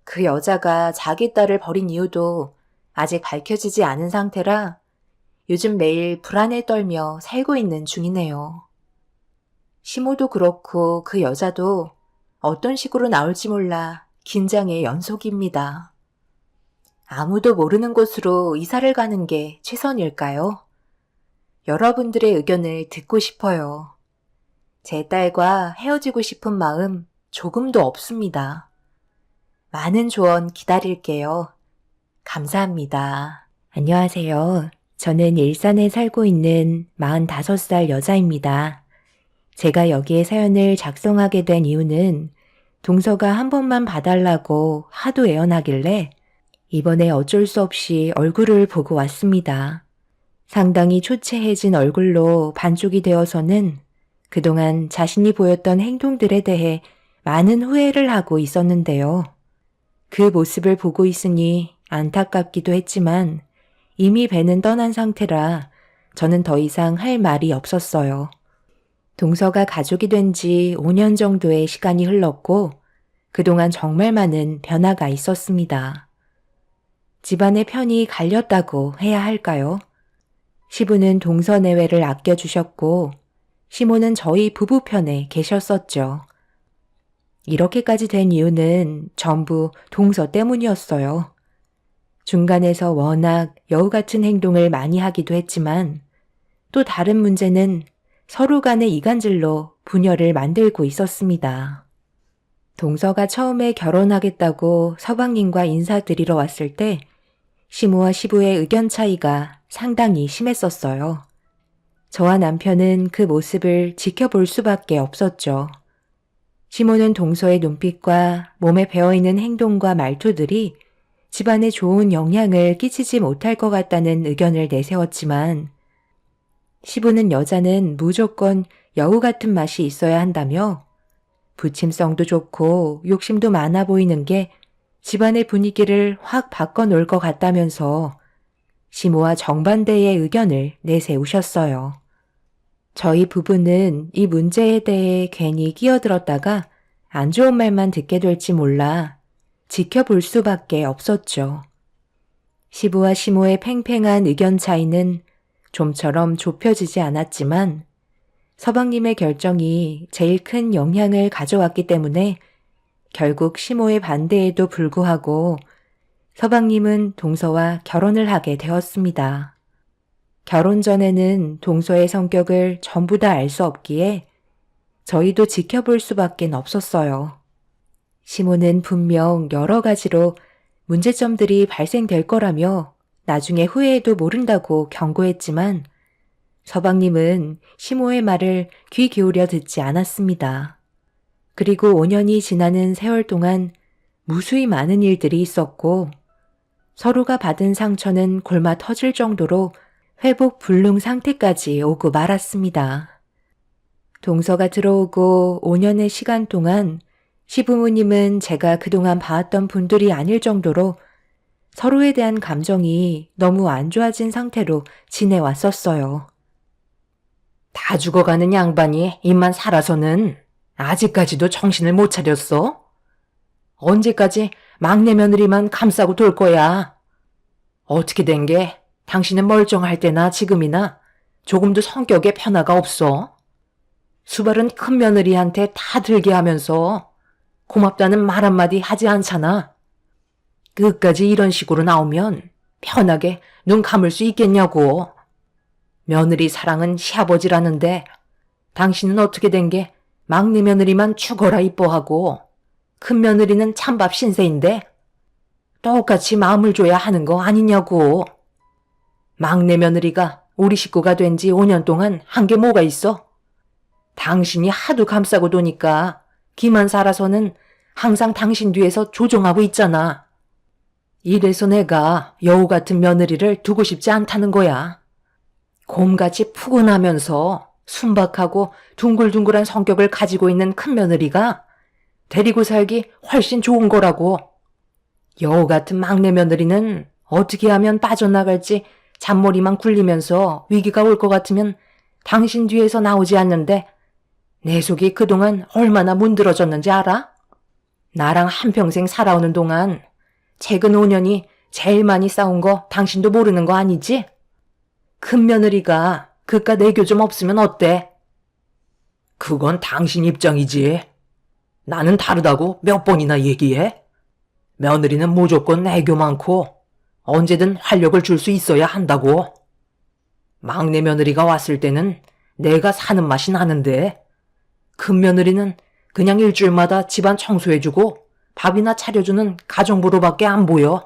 그 여자가 자기 딸을 버린 이유도 아직 밝혀지지 않은 상태라 요즘 매일 불안에 떨며 살고 있는 중이네요. 시모도 그렇고 그 여자도 어떤 식으로 나올지 몰라 긴장의 연속입니다. 아무도 모르는 곳으로 이사를 가는 게 최선일까요? 여러분들의 의견을 듣고 싶어요. 제 딸과 헤어지고 싶은 마음 조금도 없습니다. 많은 조언 기다릴게요. 감사합니다. 안녕하세요. 저는 일산에 살고 있는 45살 여자입니다. 제가 여기에 사연을 작성하게 된 이유는 동서가 한 번만 봐달라고 하도 애원하길래 이번에 어쩔 수 없이 얼굴을 보고 왔습니다. 상당히 초췌해진 얼굴로 반쪽이 되어서는 그동안 자신이 보였던 행동들에 대해 많은 후회를 하고 있었는데요. 그 모습을 보고 있으니 안타깝기도 했지만 이미 배는 떠난 상태라 저는 더 이상 할 말이 없었어요. 동서가 가족이 된 지 5년 정도의 시간이 흘렀고 그동안 정말 많은 변화가 있었습니다. 집안의 편이 갈렸다고 해야 할까요? 시부는 동서 내외를 아껴주셨고 시모는 저희 부부 편에 계셨었죠. 이렇게까지 된 이유는 전부 동서 때문이었어요. 중간에서 워낙 여우 같은 행동을 많이 하기도 했지만 또 다른 문제는 서로 간의 이간질로 분열을 만들고 있었습니다. 동서가 처음에 결혼하겠다고 서방님과 인사드리러 왔을 때 시모와 시부의 의견 차이가 상당히 심했었어요. 저와 남편은 그 모습을 지켜볼 수밖에 없었죠. 시모는 동서의 눈빛과 몸에 배어있는 행동과 말투들이 집안에 좋은 영향을 끼치지 못할 것 같다는 의견을 내세웠지만 시부는 여자는 무조건 여우 같은 맛이 있어야 한다며 부침성도 좋고 욕심도 많아 보이는 게 집안의 분위기를 확 바꿔놓을 것 같다면서 시모와 정반대의 의견을 내세우셨어요. 저희 부부는 이 문제에 대해 괜히 끼어들었다가 안 좋은 말만 듣게 될지 몰라 지켜볼 수밖에 없었죠. 시부와 시모의 팽팽한 의견 차이는 좀처럼 좁혀지지 않았지만 서방님의 결정이 제일 큰 영향을 가져왔기 때문에 결국 시모의 반대에도 불구하고 서방님은 동서와 결혼을 하게 되었습니다. 결혼 전에는 동서의 성격을 전부 다 알 수 없기에 저희도 지켜볼 수밖에 없었어요. 시모는 분명 여러 가지로 문제점들이 발생될 거라며 나중에 후회해도 모른다고 경고했지만 서방님은 시모의 말을 귀 기울여 듣지 않았습니다. 그리고 5년이 지나는 세월 동안 무수히 많은 일들이 있었고 서로가 받은 상처는 골마 터질 정도로 회복 불능 상태까지 오고 말았습니다. 동서가 들어오고 5년의 시간 동안 시부모님은 제가 그동안 봐왔던 분들이 아닐 정도로 서로에 대한 감정이 너무 안 좋아진 상태로 지내왔었어요. 다 죽어가는 양반이 입만 살아서는 아직까지도 정신을 못 차렸어? 언제까지 막내 며느리만 감싸고 돌 거야? 어떻게 된 게 당신은 멀쩡할 때나 지금이나 조금도 성격에 변화가 없어? 수발은 큰 며느리한테 다 들게 하면서 고맙다는 말 한마디 하지 않잖아. 끝까지 이런 식으로 나오면 편하게 눈 감을 수 있겠냐고. 며느리 사랑은 시아버지라는데 당신은 어떻게 된 게 막내 며느리만 죽어라 이뻐하고 큰 며느리는 찬밥 신세인데 똑같이 마음을 줘야 하는 거 아니냐고. 막내 며느리가 우리 식구가 된 지 5년 동안 한 게 뭐가 있어? 당신이 하도 감싸고 도니까 기만 살아서는 항상 당신 뒤에서 조종하고 있잖아. 이래서 내가 여우 같은 며느리를 두고 싶지 않다는 거야. 곰같이 푸근하면서 순박하고 둥글둥글한 성격을 가지고 있는 큰 며느리가 데리고 살기 훨씬 좋은 거라고. 여우 같은 막내 며느리는 어떻게 하면 빠져나갈지 잔머리만 굴리면서 위기가 올 것 같으면 당신 뒤에서 나오지 않는데 내 속이 그동안 얼마나 문드러졌는지 알아? 나랑 한평생 살아오는 동안 최근 5년이 제일 많이 싸운 거 당신도 모르는 거 아니지? 큰 며느리가 그깟 애교 좀 없으면 어때? 그건 당신 입장이지. 나는 다르다고 몇 번이나 얘기해? 며느리는 무조건 애교 많고 언제든 활력을 줄 수 있어야 한다고. 막내 며느리가 왔을 때는 내가 사는 맛이 나는데 큰 며느리는 그냥 일주일마다 집안 청소해주고 밥이나 차려주는 가정부로밖에 안 보여.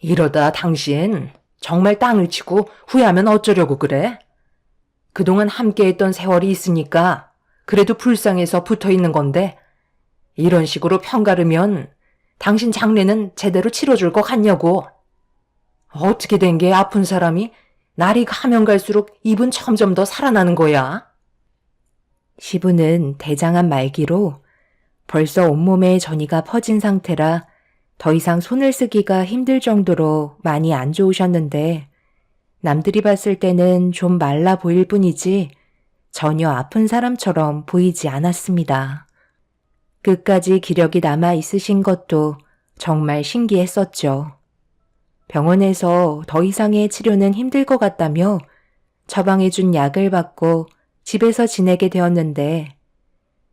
이러다 당신 정말 땅을 치고 후회하면 어쩌려고 그래? 그동안 함께했던 세월이 있으니까 그래도 불쌍해서 붙어있는 건데 이런 식으로 편가르면 당신 장례는 제대로 치러줄 것 같냐고. 어떻게 된 게 아픈 사람이 날이 가면 갈수록 입은 점점 더 살아나는 거야. 시부는 대장암 말기로 벌써 온몸에 전이가 퍼진 상태라 더 이상 손을 쓰기가 힘들 정도로 많이 안 좋으셨는데 남들이 봤을 때는 좀 말라 보일 뿐이지 전혀 아픈 사람처럼 보이지 않았습니다. 끝까지 기력이 남아 있으신 것도 정말 신기했었죠. 병원에서 더 이상의 치료는 힘들 것 같다며 처방해준 약을 받고 집에서 지내게 되었는데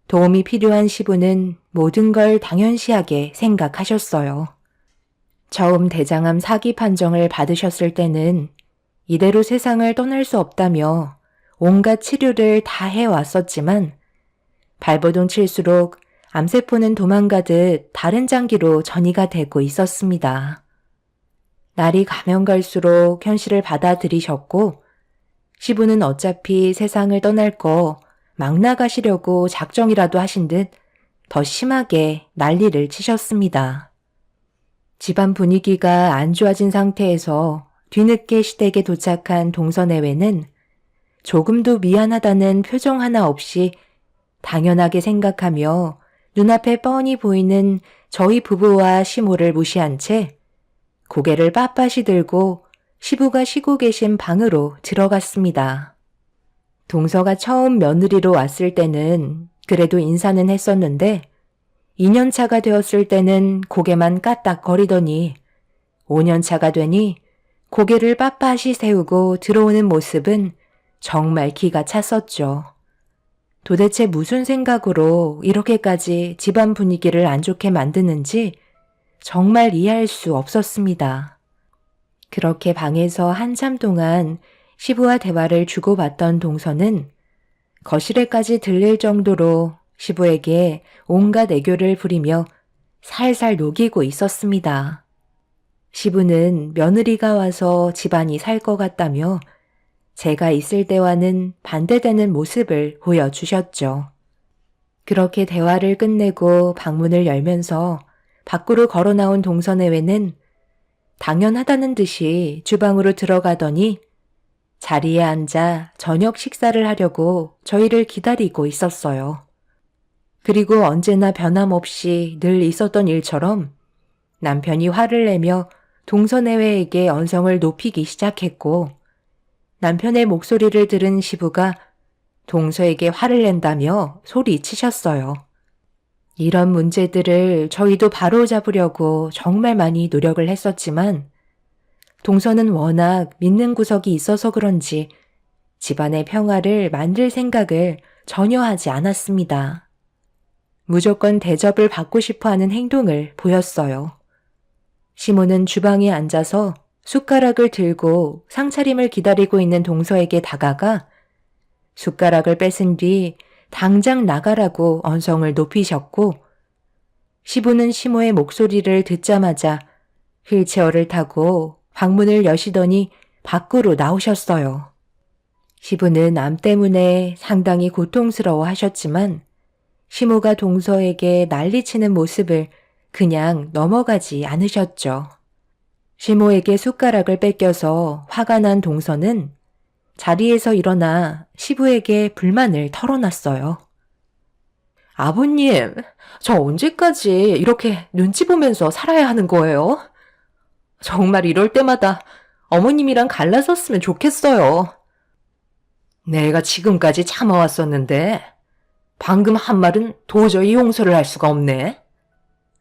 도움이 필요한 시부는 모든 걸 당연시하게 생각하셨어요. 처음 대장암 사기 판정을 받으셨을 때는 이대로 세상을 떠날 수 없다며 온갖 치료를 다 해왔었지만 발버둥 칠수록 암세포는 도망가듯 다른 장기로 전이가 되고 있었습니다. 날이 가면 갈수록 현실을 받아들이셨고 시부는 어차피 세상을 떠날 거 막 나가시려고 작정이라도 하신 듯 더 심하게 난리를 치셨습니다. 집안 분위기가 안 좋아진 상태에서 뒤늦게 시댁에 도착한 동서내외는 조금도 미안하다는 표정 하나 없이 당연하게 생각하며 눈앞에 뻔히 보이는 저희 부부와 시모를 무시한 채 고개를 빳빳이 들고 시부가 쉬고 계신 방으로 들어갔습니다. 동서가 처음 며느리로 왔을 때는 그래도 인사는 했었는데 2년 차가 되었을 때는 고개만 까딱거리더니 5년 차가 되니 고개를 빳빳이 세우고 들어오는 모습은 정말 기가 찼었죠. 도대체 무슨 생각으로 이렇게까지 집안 분위기를 안 좋게 만드는지 정말 이해할 수 없었습니다. 그렇게 방에서 한참 동안 시부와 대화를 주고받던 동서는 거실에까지 들릴 정도로 시부에게 온갖 애교를 부리며 살살 녹이고 있었습니다. 시부는 며느리가 와서 집안이 살 것 같다며 제가 있을 때와는 반대되는 모습을 보여주셨죠. 그렇게 대화를 끝내고 방문을 열면서 밖으로 걸어 나온 동서내외는 당연하다는 듯이 주방으로 들어가더니 자리에 앉아 저녁 식사를 하려고 저희를 기다리고 있었어요. 그리고 언제나 변함없이 늘 있었던 일처럼 남편이 화를 내며 동서내외에게 언성을 높이기 시작했고 남편의 목소리를 들은 시부가 동서에게 화를 낸다며 소리치셨어요. 이런 문제들을 저희도 바로잡으려고 정말 많이 노력을 했었지만 동서는 워낙 믿는 구석이 있어서 그런지 집안의 평화를 만들 생각을 전혀 하지 않았습니다. 무조건 대접을 받고 싶어 하는 행동을 보였어요. 시모는 주방에 앉아서 숟가락을 들고 상차림을 기다리고 있는 동서에게 다가가 숟가락을 뺏은 뒤 당장 나가라고 언성을 높이셨고, 시부는 시모의 목소리를 듣자마자 휠체어를 타고 방문을 여시더니 밖으로 나오셨어요. 시부는 암 때문에 상당히 고통스러워 하셨지만 시모가 동서에게 난리치는 모습을 그냥 넘어가지 않으셨죠. 시모에게 숟가락을 뺏겨서 화가 난 동서는 자리에서 일어나 시부에게 불만을 털어놨어요. 아버님, 저 언제까지 이렇게 눈치 보면서 살아야 하는 거예요? 정말 이럴 때마다 어머님이랑 갈라섰으면 좋겠어요. 내가 지금까지 참아왔었는데 방금 한 말은 도저히 용서를 할 수가 없네.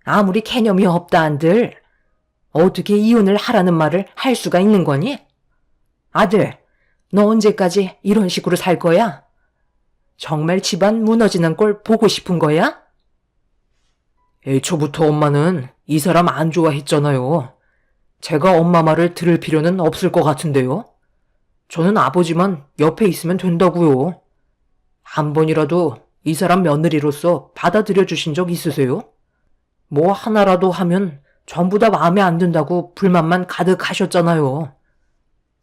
아무리 개념이 없다 한들 어떻게 이혼을 하라는 말을 할 수가 있는 거니? 아들, 너 언제까지 이런 식으로 살 거야? 정말 집안 무너지는 꼴 보고 싶은 거야? 애초부터 엄마는 이 사람 안 좋아했잖아요. 제가 엄마 말을 들을 필요는 없을 것 같은데요. 저는 아버지만 옆에 있으면 된다고요. 한 번이라도 이 사람 며느리로서 받아들여 주신 적 있으세요? 뭐 하나라도 하면 전부 다 마음에 안 든다고 불만만 가득하셨잖아요.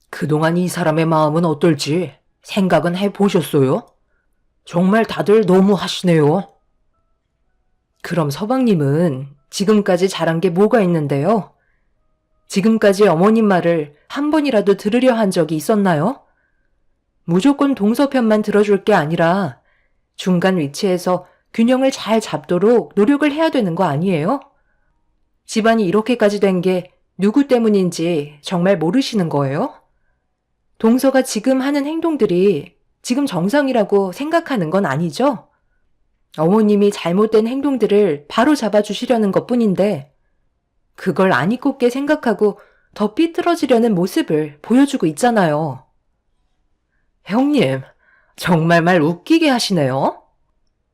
그동안 이 사람의 마음은 어떨지 생각은 해보셨어요? 정말 다들 너무 하시네요. 그럼 서방님은 지금까지 잘한 게 뭐가 있는데요? 지금까지 어머님 말을 한 번이라도 들으려 한 적이 있었나요? 무조건 동서 편만 들어줄 게 아니라 중간 위치에서 균형을 잘 잡도록 노력을 해야 되는 거 아니에요? 집안이 이렇게까지 된 게 누구 때문인지 정말 모르시는 거예요? 동서가 지금 하는 행동들이 지금 정상이라고 생각하는 건 아니죠? 어머님이 잘못된 행동들을 바로 잡아주시려는 것 뿐인데 그걸 안 이꼽게 생각하고 더 삐뚤어지려는 모습을 보여주고 있잖아요. 형님, 정말 말 웃기게 하시네요.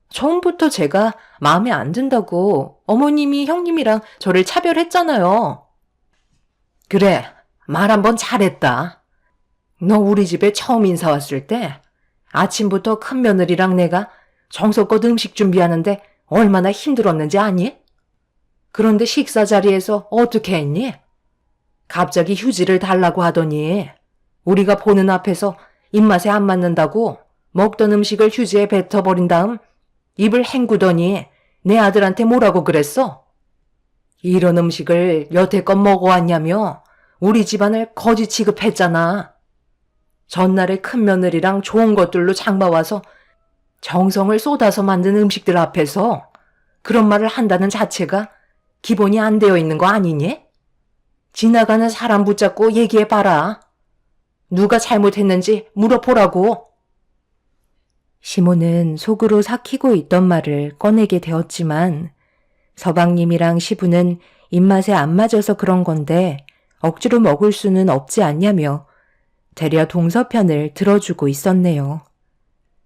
처음부터 제가 마음에 안 든다고 어머님이 형님이랑 저를 차별했잖아요. 그래, 말 한번 잘했다. 너 우리 집에 처음 인사 왔을 때 아침부터 큰 며느리랑 내가 정성껏 음식 준비하는데 얼마나 힘들었는지 아니? 그런데 식사 자리에서 어떻게 했니? 갑자기 휴지를 달라고 하더니 우리가 보는 앞에서 입맛에 안 맞는다고 먹던 음식을 휴지에 뱉어버린 다음 입을 헹구더니 내 아들한테 뭐라고 그랬어? 이런 음식을 여태껏 먹어왔냐며 우리 집안을 거지 취급했잖아. 전날에 큰 며느리랑 좋은 것들로 장봐와서 정성을 쏟아서 만든 음식들 앞에서 그런 말을 한다는 자체가 기본이 안 되어 있는 거 아니니? 지나가는 사람 붙잡고 얘기해봐라. 누가 잘못했는지 물어보라고. 시모는 속으로 삭히고 있던 말을 꺼내게 되었지만 서방님이랑 시부는 입맛에 안 맞아서 그런 건데 억지로 먹을 수는 없지 않냐며 되려 동서편을 들어주고 있었네요.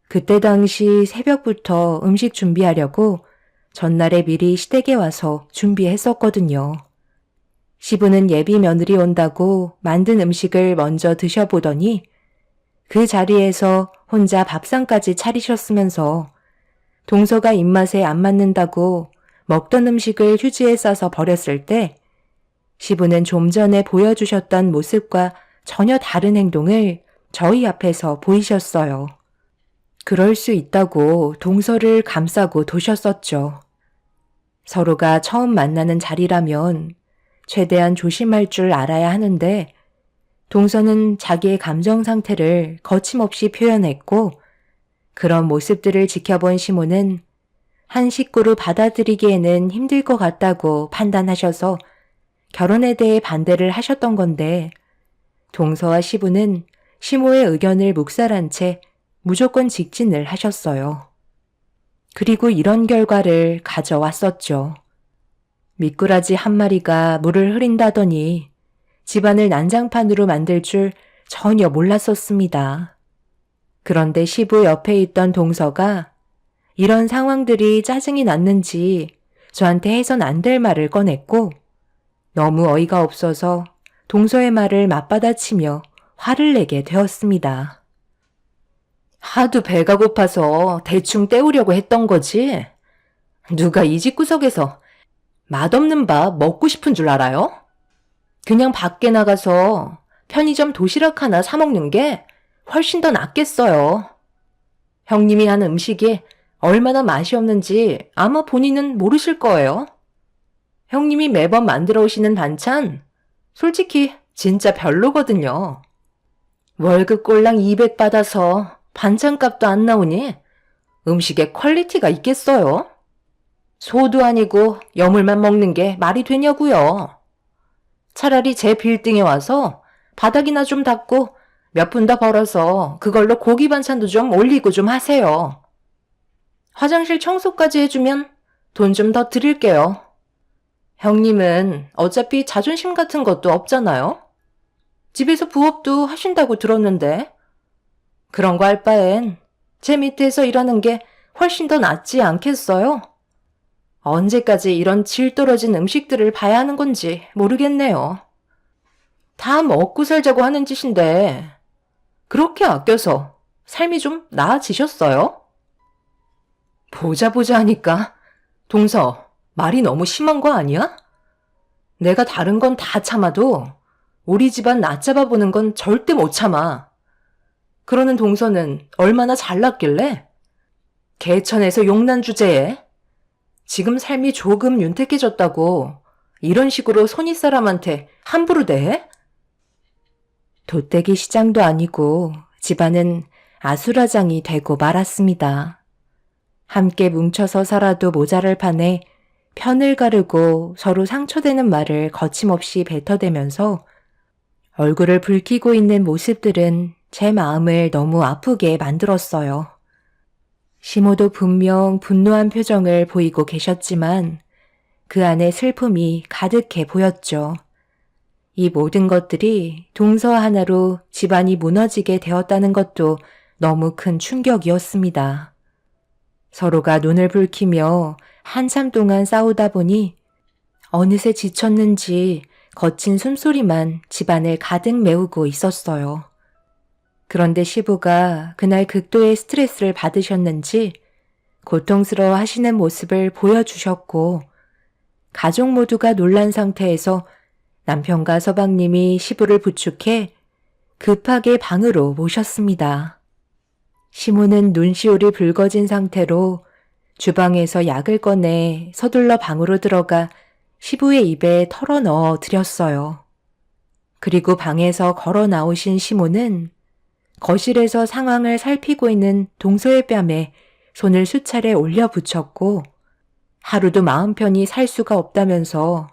그때 당시 새벽부터 음식 준비하려고 전날에 미리 시댁에 와서 준비했었거든요. 시부는 예비 며느리 온다고 만든 음식을 먼저 드셔보더니 그 자리에서 혼자 밥상까지 차리셨으면서 동서가 입맛에 안 맞는다고 먹던 음식을 휴지에 싸서 버렸을 때 시부는 좀 전에 보여주셨던 모습과 전혀 다른 행동을 저희 앞에서 보이셨어요. 그럴 수 있다고 동서를 감싸고 도셨었죠. 서로가 처음 만나는 자리라면 최대한 조심할 줄 알아야 하는데 동서는 자기의 감정 상태를 거침없이 표현했고 그런 모습들을 지켜본 시모는 한 식구로 받아들이기에는 힘들 것 같다고 판단하셔서 결혼에 대해 반대를 하셨던 건데 동서와 시부는 시모의 의견을 묵살한 채 무조건 직진을 하셨어요. 그리고 이런 결과를 가져왔었죠. 미꾸라지 한 마리가 물을 흐린다더니 집안을 난장판으로 만들 줄 전혀 몰랐었습니다. 그런데 시부 옆에 있던 동서가 이런 상황들이 짜증이 났는지 저한테 해선 안 될 말을 꺼냈고 너무 어이가 없어서 동서의 말을 맞받아치며 화를 내게 되었습니다. 하도 배가 고파서 대충 때우려고 했던 거지. 누가 이 집구석에서 맛없는 밥 먹고 싶은 줄 알아요? 그냥 밖에 나가서 편의점 도시락 하나 사 먹는 게 훨씬 더 낫겠어요. 형님이 한 음식이 얼마나 맛이 없는지 아마 본인은 모르실 거예요. 형님이 매번 만들어 오시는 반찬, 솔직히 진짜 별로거든요. 월급 꼴랑 200 받아서 반찬값도 안 나오니 음식에 퀄리티가 있겠어요? 소도 아니고 여물만 먹는 게 말이 되냐고요. 차라리 제 빌딩에 와서 바닥이나 좀 닦고 몇 푼 더 벌어서 그걸로 고기 반찬도 좀 올리고 좀 하세요. 화장실 청소까지 해주면 돈 좀 더 드릴게요. 형님은 어차피 자존심 같은 것도 없잖아요. 집에서 부업도 하신다고 들었는데 그런 거 할 바엔 제 밑에서 일하는 게 훨씬 더 낫지 않겠어요? 언제까지 이런 질 떨어진 음식들을 봐야 하는 건지 모르겠네요. 다 먹고 살자고 하는 짓인데 그렇게 아껴서 삶이 좀 나아지셨어요? 보자 하니까 동서, 말이 너무 심한 거 아니야? 내가 다른 건 다 참아도 우리 집안 낮잡아 보는 건 절대 못 참아. 그러는 동서는 얼마나 잘났길래? 개천에서 용난 주제에 지금 삶이 조금 윤택해졌다고 이런 식으로 손윗사람한테 함부로 대해? 돗대기 시장도 아니고 집안은 아수라장이 되고 말았습니다. 함께 뭉쳐서 살아도 모자랄 판에 편을 가르고 서로 상처되는 말을 거침없이 뱉어대면서 얼굴을 붉히고 있는 모습들은 제 마음을 너무 아프게 만들었어요. 시모도 분명 분노한 표정을 보이고 계셨지만 그 안에 슬픔이 가득해 보였죠. 이 모든 것들이 동서 하나로 집안이 무너지게 되었다는 것도 너무 큰 충격이었습니다. 서로가 눈을 붉히며 한참 동안 싸우다 보니 어느새 지쳤는지 거친 숨소리만 집안을 가득 메우고 있었어요. 그런데 시부가 그날 극도의 스트레스를 받으셨는지 고통스러워 하시는 모습을 보여주셨고 가족 모두가 놀란 상태에서 남편과 서방님이 시부를 부축해 급하게 방으로 모셨습니다. 시모는 눈시울이 붉어진 상태로 주방에서 약을 꺼내 서둘러 방으로 들어가 시부의 입에 털어 넣어 드렸어요. 그리고 방에서 걸어 나오신 시모는 거실에서 상황을 살피고 있는 동서의 뺨에 손을 수차례 올려 붙였고 하루도 마음 편히 살 수가 없다면서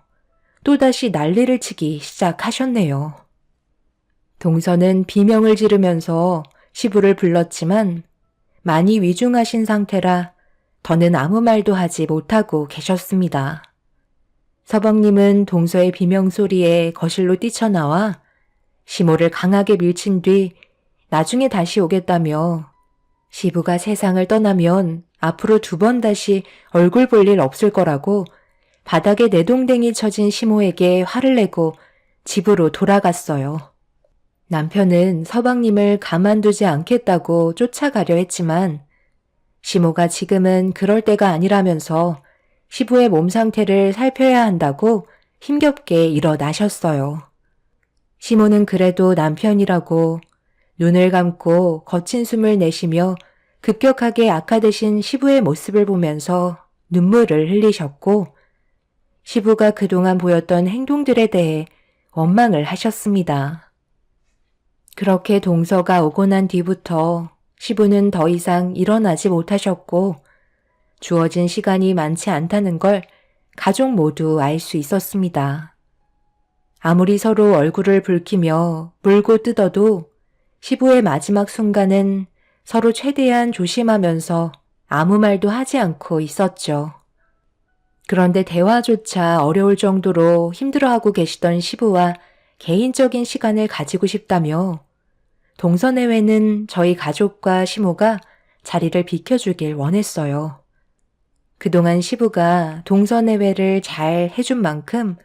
또다시 난리를 치기 시작하셨네요. 동서는 비명을 지르면서 시부를 불렀지만 많이 위중하신 상태라 더는 아무 말도 하지 못하고 계셨습니다. 서방님은 동서의 비명소리에 거실로 뛰쳐나와 시모를 강하게 밀친 뒤 나중에 다시 오겠다며 시부가 세상을 떠나면 앞으로 2번 다시 얼굴 볼 일 없을 거라고 바닥에 내동댕이 쳐진 시모에게 화를 내고 집으로 돌아갔어요. 남편은 서방님을 가만두지 않겠다고 쫓아가려 했지만 시모가 지금은 그럴 때가 아니라면서 시부의 몸 상태를 살펴야 한다고 힘겹게 일어나셨어요. 시모는 그래도 남편이라고 눈을 감고 거친 숨을 내쉬며 급격하게 악화되신 시부의 모습을 보면서 눈물을 흘리셨고 시부가 그동안 보였던 행동들에 대해 원망을 하셨습니다. 그렇게 동서가 오고 난 뒤부터 시부는 더 이상 일어나지 못하셨고 주어진 시간이 많지 않다는 걸 가족 모두 알 수 있었습니다. 아무리 서로 얼굴을 붉히며 물고 뜯어도 시부의 마지막 순간은 서로 최대한 조심하면서 아무 말도 하지 않고 있었죠. 그런데 대화조차 어려울 정도로 힘들어하고 계시던 시부와 개인적인 시간을 가지고 싶다며 동서내외는 저희 가족과 시모가 자리를 비켜주길 원했어요. 그동안 시부가 동서내외를 잘 해준 만큼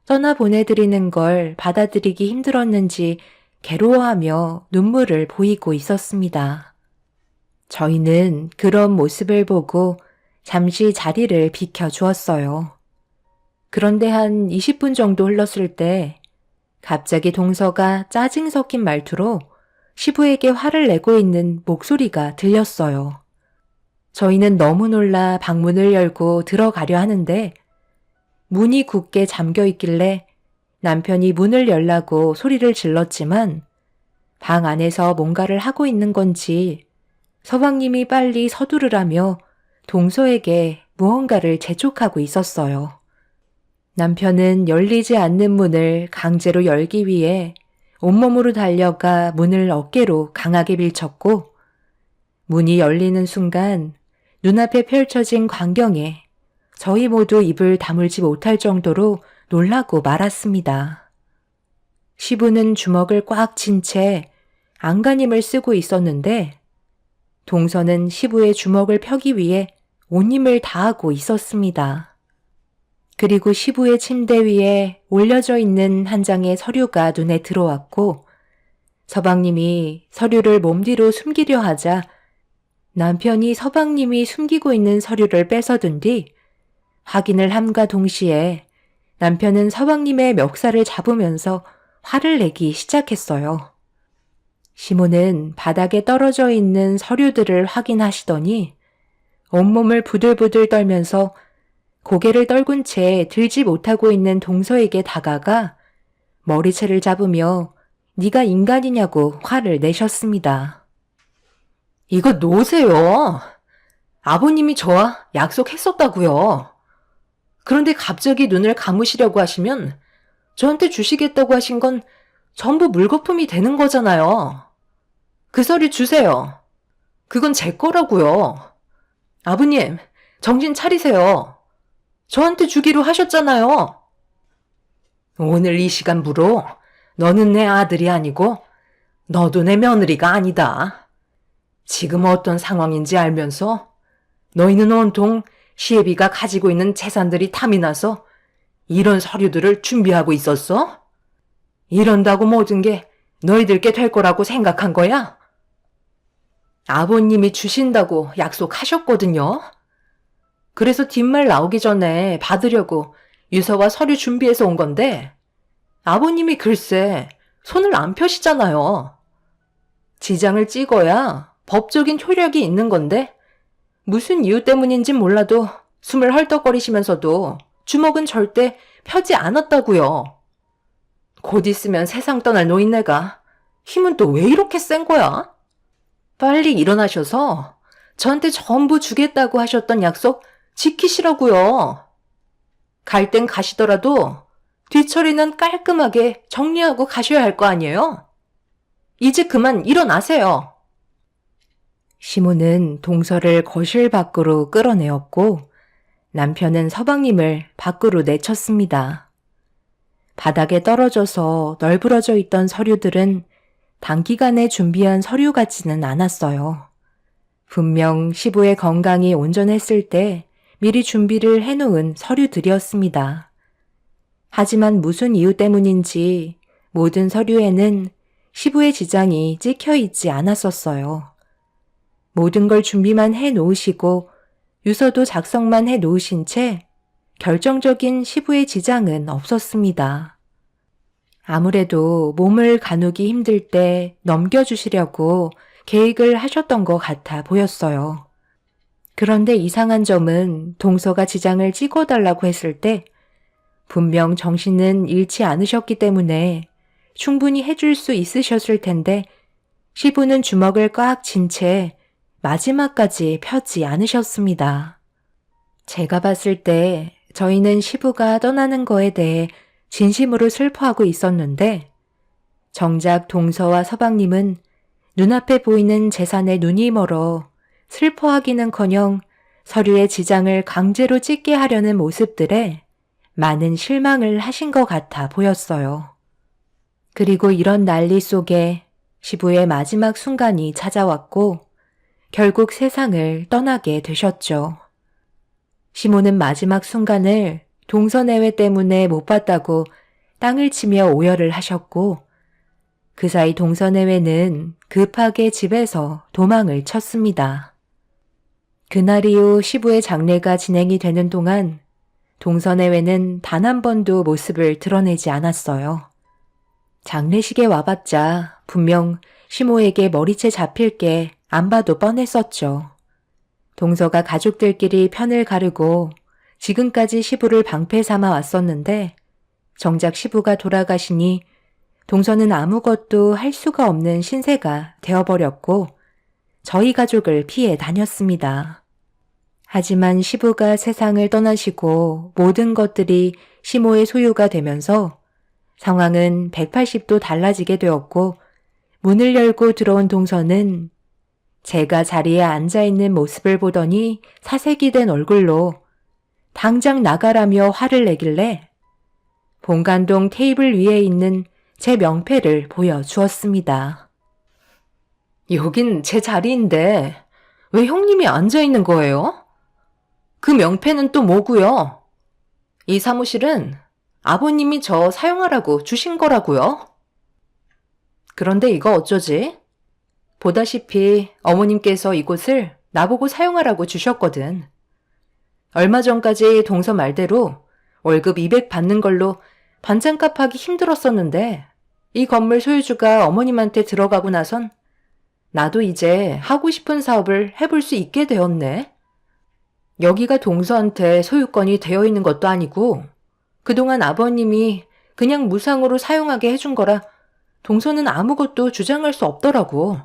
떠나보내드리는 걸 받아들이기 힘들었는지 괴로워하며 눈물을 보이고 있었습니다. 저희는 그런 모습을 보고 잠시 자리를 비켜주었어요. 그런데 한 20분 정도 흘렀을 때 갑자기 동서가 짜증 섞인 말투로 시부에게 화를 내고 있는 목소리가 들렸어요. 저희는 너무 놀라 방문을 열고 들어가려 하는데 문이 굳게 잠겨 있길래 남편이 문을 열라고 소리를 질렀지만 방 안에서 뭔가를 하고 있는 건지 서방님이 빨리 서두르라며 동서에게 무언가를 재촉하고 있었어요. 남편은 열리지 않는 문을 강제로 열기 위해 온몸으로 달려가 문을 어깨로 강하게 밀쳤고 문이 열리는 순간 눈앞에 펼쳐진 광경에 저희 모두 입을 다물지 못할 정도로 놀라고 말았습니다. 시부는 주먹을 꽉 쥔 채 안간힘을 쓰고 있었는데 동서는 시부의 주먹을 펴기 위해 온 힘을 다하고 있었습니다. 그리고 시부의 침대 위에 올려져 있는 한 장의 서류가 눈에 들어왔고 서방님이 서류를 몸뒤로 숨기려 하자 남편이 서방님이 숨기고 있는 서류를 뺏어둔 뒤 확인을 함과 동시에 남편은 서방님의 멱살을 잡으면서 화를 내기 시작했어요. 시모는 바닥에 떨어져 있는 서류들을 확인하시더니 온몸을 부들부들 떨면서 고개를 떨군 채 들지 못하고 있는 동서에게 다가가 머리채를 잡으며 네가 인간이냐고 화를 내셨습니다. 이거 놓으세요. 아버님이 저와 약속했었다고요. 그런데 갑자기 눈을 감으시려고 하시면 저한테 주시겠다고 하신 건 전부 물거품이 되는 거잖아요. 그 서류 주세요. 그건 제 거라고요. 아버님, 정신 차리세요. 저한테 주기로 하셨잖아요. 오늘 이 시간부로 너는 내 아들이 아니고 너도 내 며느리가 아니다. 지금 어떤 상황인지 알면서 너희는 온통 시애비가 가지고 있는 재산들이 탐이 나서 이런 서류들을 준비하고 있었어? 이런다고 모든 게 너희들께 될 거라고 생각한 거야? 아버님이 주신다고 약속하셨거든요. 그래서 뒷말 나오기 전에 받으려고 유서와 서류 준비해서 온 건데 아버님이 글쎄 손을 안 펴시잖아요. 지장을 찍어야 법적인 효력이 있는 건데 무슨 이유 때문인진 몰라도 숨을 헐떡거리시면서도 주먹은 절대 펴지 않았다고요. 곧 있으면 세상 떠날 노인네가 힘은 또 왜 이렇게 센 거야? 빨리 일어나셔서 저한테 전부 주겠다고 하셨던 약속 지키시라고요. 갈 땐 가시더라도 뒤처리는 깔끔하게 정리하고 가셔야 할 거 아니에요? 이제 그만 일어나세요. 시모는 동서를 거실 밖으로 끌어내었고 남편은 서방님을 밖으로 내쳤습니다. 바닥에 떨어져서 널브러져 있던 서류들은 단기간에 준비한 서류 같지는 않았어요. 분명 시부의 건강이 온전했을 때 미리 준비를 해놓은 서류들이었습니다. 하지만 무슨 이유 때문인지 모든 서류에는 시부의 지장이 찍혀 있지 않았었어요. 모든 걸 준비만 해놓으시고 유서도 작성만 해놓으신 채 결정적인 시부의 지장은 없었습니다. 아무래도 몸을 가누기 힘들 때 넘겨주시려고 계획을 하셨던 것 같아 보였어요. 그런데 이상한 점은 동서가 지장을 찍어달라고 했을 때 분명 정신은 잃지 않으셨기 때문에 충분히 해줄 수 있으셨을 텐데 시부는 주먹을 꽉 쥔 채 마지막까지 펴지 않으셨습니다. 제가 봤을 때 저희는 시부가 떠나는 거에 대해 진심으로 슬퍼하고 있었는데 정작 동서와 서방님은 눈앞에 보이는 재산에 눈이 멀어 슬퍼하기는커녕 서류의 지장을 강제로 찍게 하려는 모습들에 많은 실망을 하신 것 같아 보였어요. 그리고 이런 난리 속에 시부의 마지막 순간이 찾아왔고 결국 세상을 떠나게 되셨죠. 시모는 마지막 순간을 동서내외 때문에 못 봤다고 땅을 치며 오열을 하셨고, 그 사이 동서내외는 급하게 집에서 도망을 쳤습니다. 그날 이후 시부의 장례가 진행이 되는 동안 동서내외는 단 한 번도 모습을 드러내지 않았어요. 장례식에 와봤자 분명 시모에게 머리채 잡힐 게 안 봐도 뻔했었죠. 동서가 가족들끼리 편을 가르고 지금까지 시부를 방패 삼아 왔었는데 정작 시부가 돌아가시니 동서는 아무것도 할 수가 없는 신세가 되어버렸고 저희 가족을 피해 다녔습니다. 하지만 시부가 세상을 떠나시고 모든 것들이 시모의 소유가 되면서 상황은 180도 달라지게 되었고 문을 열고 들어온 동서는 제가 자리에 앉아있는 모습을 보더니 사색이 된 얼굴로 당장 나가라며 화를 내길래 본관동 테이블 위에 있는 제 명패를 보여주었습니다. 여긴 제 자리인데 왜 형님이 앉아있는 거예요? 그 명패는 또 뭐고요? 이 사무실은 아버님이 저 사용하라고 주신 거라고요? 그런데 이거 어쩌지? 보다시피 어머님께서 이곳을 나보고 사용하라고 주셨거든. 얼마 전까지 동서 말대로 월급 200 받는 걸로 반찬값 하기 힘들었었는데 이 건물 소유주가 어머님한테 들어가고 나선 나도 이제 하고 싶은 사업을 해볼 수 있게 되었네. 여기가 동서한테 소유권이 되어 있는 것도 아니고 그동안 아버님이 그냥 무상으로 사용하게 해준 거라 동서는 아무것도 주장할 수 없더라고.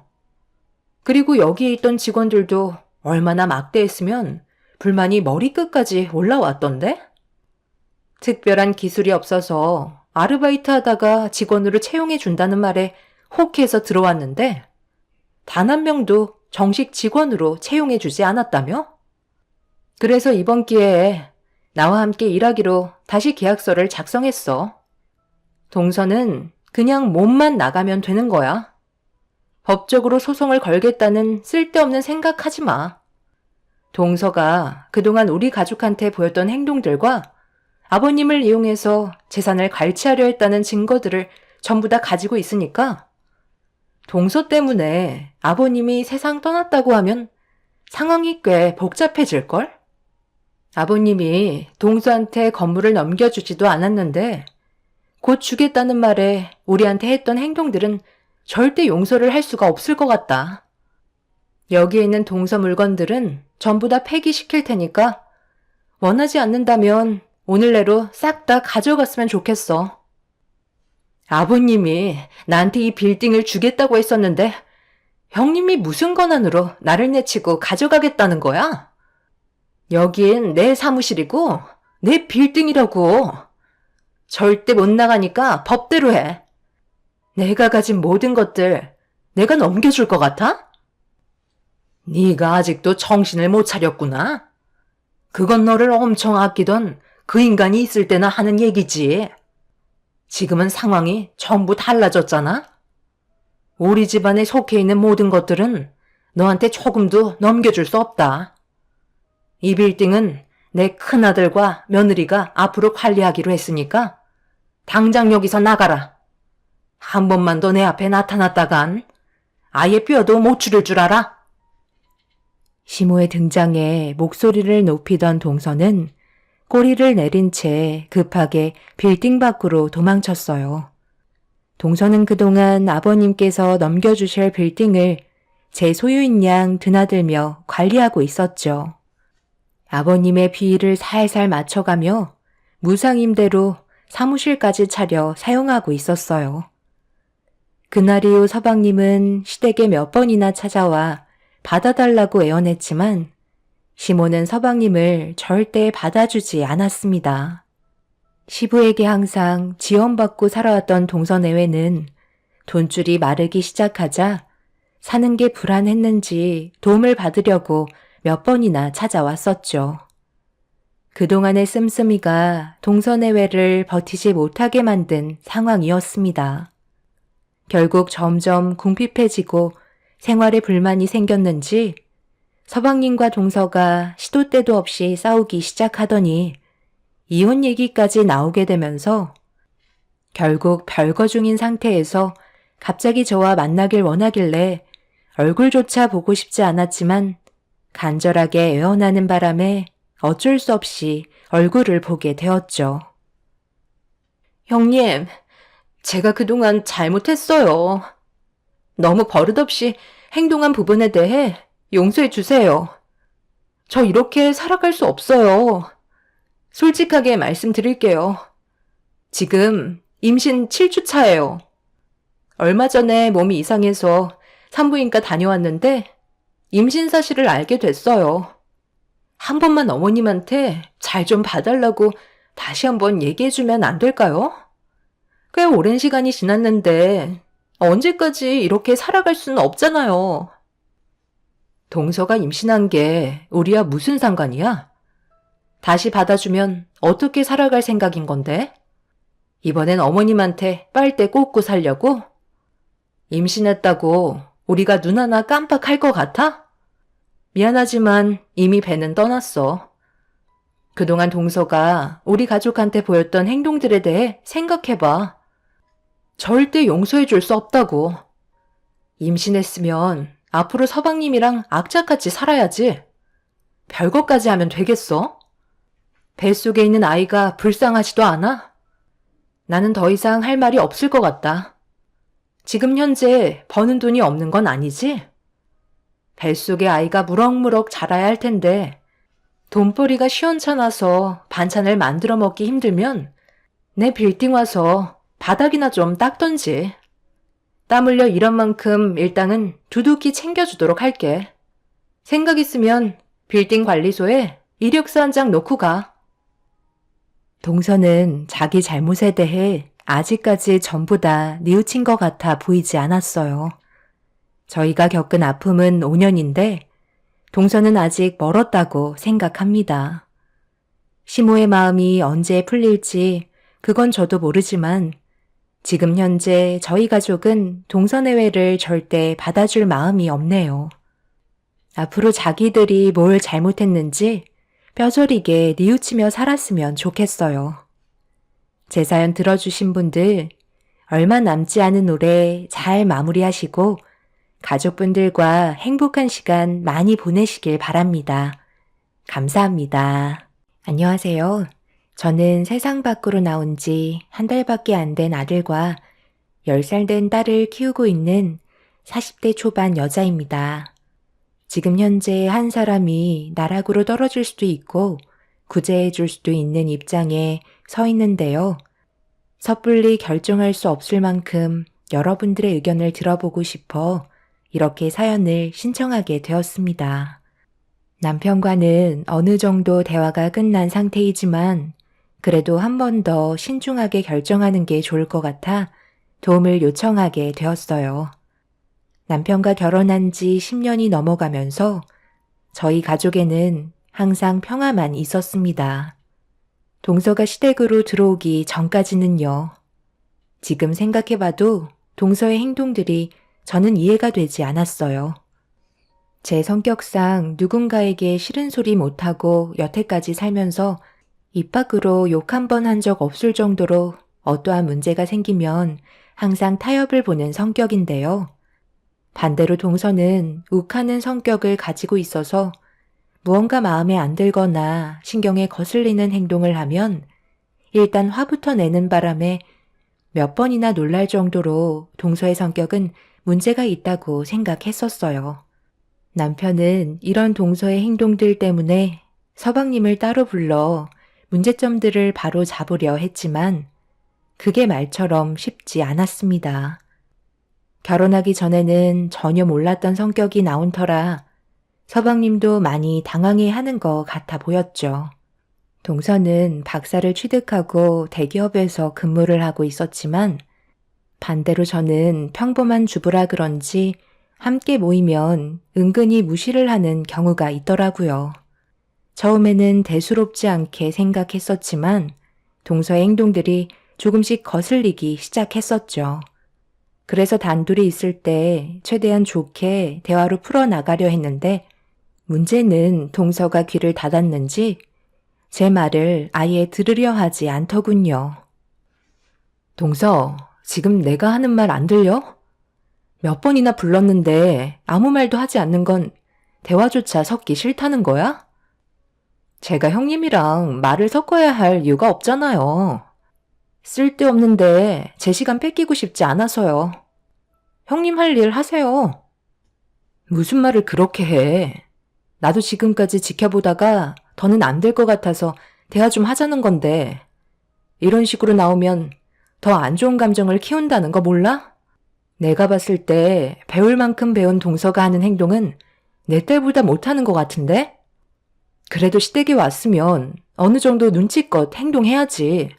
그리고 여기에 있던 직원들도 얼마나 막대했으면 불만이 머리끝까지 올라왔던데? 특별한 기술이 없어서 아르바이트 하다가 직원으로 채용해 준다는 말에 혹해서 들어왔는데 단 한 명도 정식 직원으로 채용해 주지 않았다며? 그래서 이번 기회에 나와 함께 일하기로 다시 계약서를 작성했어. 동서는 그냥 몸만 나가면 되는 거야. 법적으로 소송을 걸겠다는 쓸데없는 생각하지 마. 동서가 그동안 우리 가족한테 보였던 행동들과 아버님을 이용해서 재산을 갈취하려 했다는 증거들을 전부 다 가지고 있으니까 동서 때문에 아버님이 세상 떠났다고 하면 상황이 꽤 복잡해질걸? 아버님이 동서한테 건물을 넘겨주지도 않았는데 곧 주겠다는 말에 우리한테 했던 행동들은 절대 용서를 할 수가 없을 것 같다. 여기에 있는 동서 물건들은 전부 다 폐기시킬 테니까 원하지 않는다면 오늘 내로 싹 다 가져갔으면 좋겠어. 아버님이 나한테 이 빌딩을 주겠다고 했었는데 형님이 무슨 권한으로 나를 내치고 가져가겠다는 거야? 여긴 내 사무실이고 내 빌딩이라고. 절대 못 나가니까 법대로 해. 내가 가진 모든 것들 내가 넘겨줄 것 같아? 네가 아직도 정신을 못 차렸구나. 그건 너를 엄청 아끼던 그 인간이 있을 때나 하는 얘기지. 지금은 상황이 전부 달라졌잖아. 우리 집안에 속해 있는 모든 것들은 너한테 조금도 넘겨줄 수 없다. 이 빌딩은 내 큰아들과 며느리가 앞으로 관리하기로 했으니까 당장 여기서 나가라. 한 번만 더 내 앞에 나타났다간 아예 뼈도 못 추릴 줄 알아? 시모의 등장에 목소리를 높이던 동서는 꼬리를 내린 채 급하게 빌딩 밖으로 도망쳤어요. 동서는 그동안 아버님께서 넘겨주실 빌딩을 제 소유인 양 드나들며 관리하고 있었죠. 아버님의 비위를 살살 맞춰가며 무상임대로 사무실까지 차려 사용하고 있었어요. 그날 이후 서방님은 시댁에 몇 번이나 찾아와 받아달라고 애원했지만 시모는 서방님을 절대 받아주지 않았습니다. 시부에게 항상 지원받고 살아왔던 동서내외는 돈줄이 마르기 시작하자 사는 게 불안했는지 도움을 받으려고 몇 번이나 찾아왔었죠. 그동안의 씀씀이가 동서내외를 버티지 못하게 만든 상황이었습니다. 결국 점점 궁핍해지고 생활에 불만이 생겼는지 서방님과 동서가 시도 때도 없이 싸우기 시작하더니 이혼 얘기까지 나오게 되면서 결국 별거 중인 상태에서 갑자기 저와 만나길 원하길래 얼굴조차 보고 싶지 않았지만 간절하게 애원하는 바람에 어쩔 수 없이 얼굴을 보게 되었죠. 형님, 제가 그동안 잘못했어요. 너무 버릇없이 행동한 부분에 대해 용서해 주세요. 저 이렇게 살아갈 수 없어요. 솔직하게 말씀드릴게요. 지금 임신 7주 차예요. 얼마 전에 몸이 이상해서 산부인과 다녀왔는데 임신 사실을 알게 됐어요. 한 번만 어머님한테 잘 좀 봐달라고 다시 한번 얘기해주면 안 될까요? 꽤 오랜 시간이 지났는데 언제까지 이렇게 살아갈 수는 없잖아요. 동서가 임신한 게 우리와 무슨 상관이야? 다시 받아주면 어떻게 살아갈 생각인 건데? 이번엔 어머님한테 빨대 꽂고 살려고? 임신했다고 우리가 눈 하나 깜빡할 것 같아? 미안하지만 이미 배는 떠났어. 그동안 동서가 우리 가족한테 보였던 행동들에 대해 생각해봐. 절대 용서해 줄 수 없다고. 임신했으면 앞으로 서방님이랑 악착같이 살아야지. 별것까지 하면 되겠어? 뱃속에 있는 아이가 불쌍하지도 않아? 나는 더 이상 할 말이 없을 것 같다. 지금 현재 버는 돈이 없는 건 아니지? 뱃속에 아이가 무럭무럭 자라야 할 텐데 돈벌이가 시원찮아서 반찬을 만들어 먹기 힘들면 내 빌딩 와서 바닥이나 좀 닦던지. 땀 흘려 일한 만큼 일당은 두둑히 챙겨주도록 할게. 생각 있으면 빌딩 관리소에 이력서 한 장 놓고 가. 동서는 자기 잘못에 대해 아직까지 전부 다 뉘우친 것 같아 보이지 않았어요. 저희가 겪은 아픔은 5년인데 동서는 아직 멀었다고 생각합니다. 시모의 마음이 언제 풀릴지 그건 저도 모르지만 지금 현재 저희 가족은 동서 내외를 절대 받아줄 마음이 없네요. 앞으로 자기들이 뭘 잘못했는지 뼈저리게 뉘우치며 살았으면 좋겠어요. 제 사연 들어주신 분들 얼마 남지 않은 올해 잘 마무리하시고 가족분들과 행복한 시간 많이 보내시길 바랍니다. 감사합니다. 안녕하세요. 저는 세상 밖으로 나온 지 한 달밖에 안 된 아들과 10살 된 딸을 키우고 있는 40대 초반 여자입니다. 지금 현재 한 사람이 나락으로 떨어질 수도 있고 구제해 줄 수도 있는 입장에 서 있는데요. 섣불리 결정할 수 없을 만큼 여러분들의 의견을 들어보고 싶어 이렇게 사연을 신청하게 되었습니다. 남편과는 어느 정도 대화가 끝난 상태이지만 그래도 한 번 더 신중하게 결정하는 게 좋을 것 같아 도움을 요청하게 되었어요. 남편과 결혼한 지 10년이 넘어가면서 저희 가족에는 항상 평화만 있었습니다. 동서가 시댁으로 들어오기 전까지는요. 지금 생각해봐도 동서의 행동들이 저는 이해가 되지 않았어요. 제 성격상 누군가에게 싫은 소리 못하고 여태까지 살면서 입 밖으로 욕 한 번 한 적 없을 정도로 어떠한 문제가 생기면 항상 타협을 보는 성격인데요. 반대로 동서는 욱하는 성격을 가지고 있어서 무언가 마음에 안 들거나 신경에 거슬리는 행동을 하면 일단 화부터 내는 바람에 몇 번이나 놀랄 정도로 동서의 성격은 문제가 있다고 생각했었어요. 남편은 이런 동서의 행동들 때문에 서방님을 따로 불러 문제점들을 바로 잡으려 했지만 그게 말처럼 쉽지 않았습니다. 결혼하기 전에는 전혀 몰랐던 성격이 나온 터라 서방님도 많이 당황해하는 것 같아 보였죠. 동서는 박사를 취득하고 대기업에서 근무를 하고 있었지만 반대로 저는 평범한 주부라 그런지 함께 모이면 은근히 무시를 하는 경우가 있더라고요. 처음에는 대수롭지 않게 생각했었지만 동서의 행동들이 조금씩 거슬리기 시작했었죠. 그래서 단둘이 있을 때 최대한 좋게 대화로 풀어나가려 했는데 문제는 동서가 귀를 닫았는지 제 말을 아예 들으려 하지 않더군요. 동서, 지금 내가 하는 말 안 들려? 몇 번이나 불렀는데 아무 말도 하지 않는 건 대화조차 섞기 싫다는 거야? 제가 형님이랑 말을 섞어야 할 이유가 없잖아요. 쓸데없는데 제 시간 뺏기고 싶지 않아서요. 형님 할 일 하세요. 무슨 말을 그렇게 해. 나도 지금까지 지켜보다가 더는 안 될 것 같아서 대화 좀 하자는 건데 이런 식으로 나오면 더 안 좋은 감정을 키운다는 거 몰라? 내가 봤을 때 배울 만큼 배운 동서가 하는 행동은 내 딸보다 못하는 것 같은데? 그래도 시댁에 왔으면 어느 정도 눈치껏 행동해야지.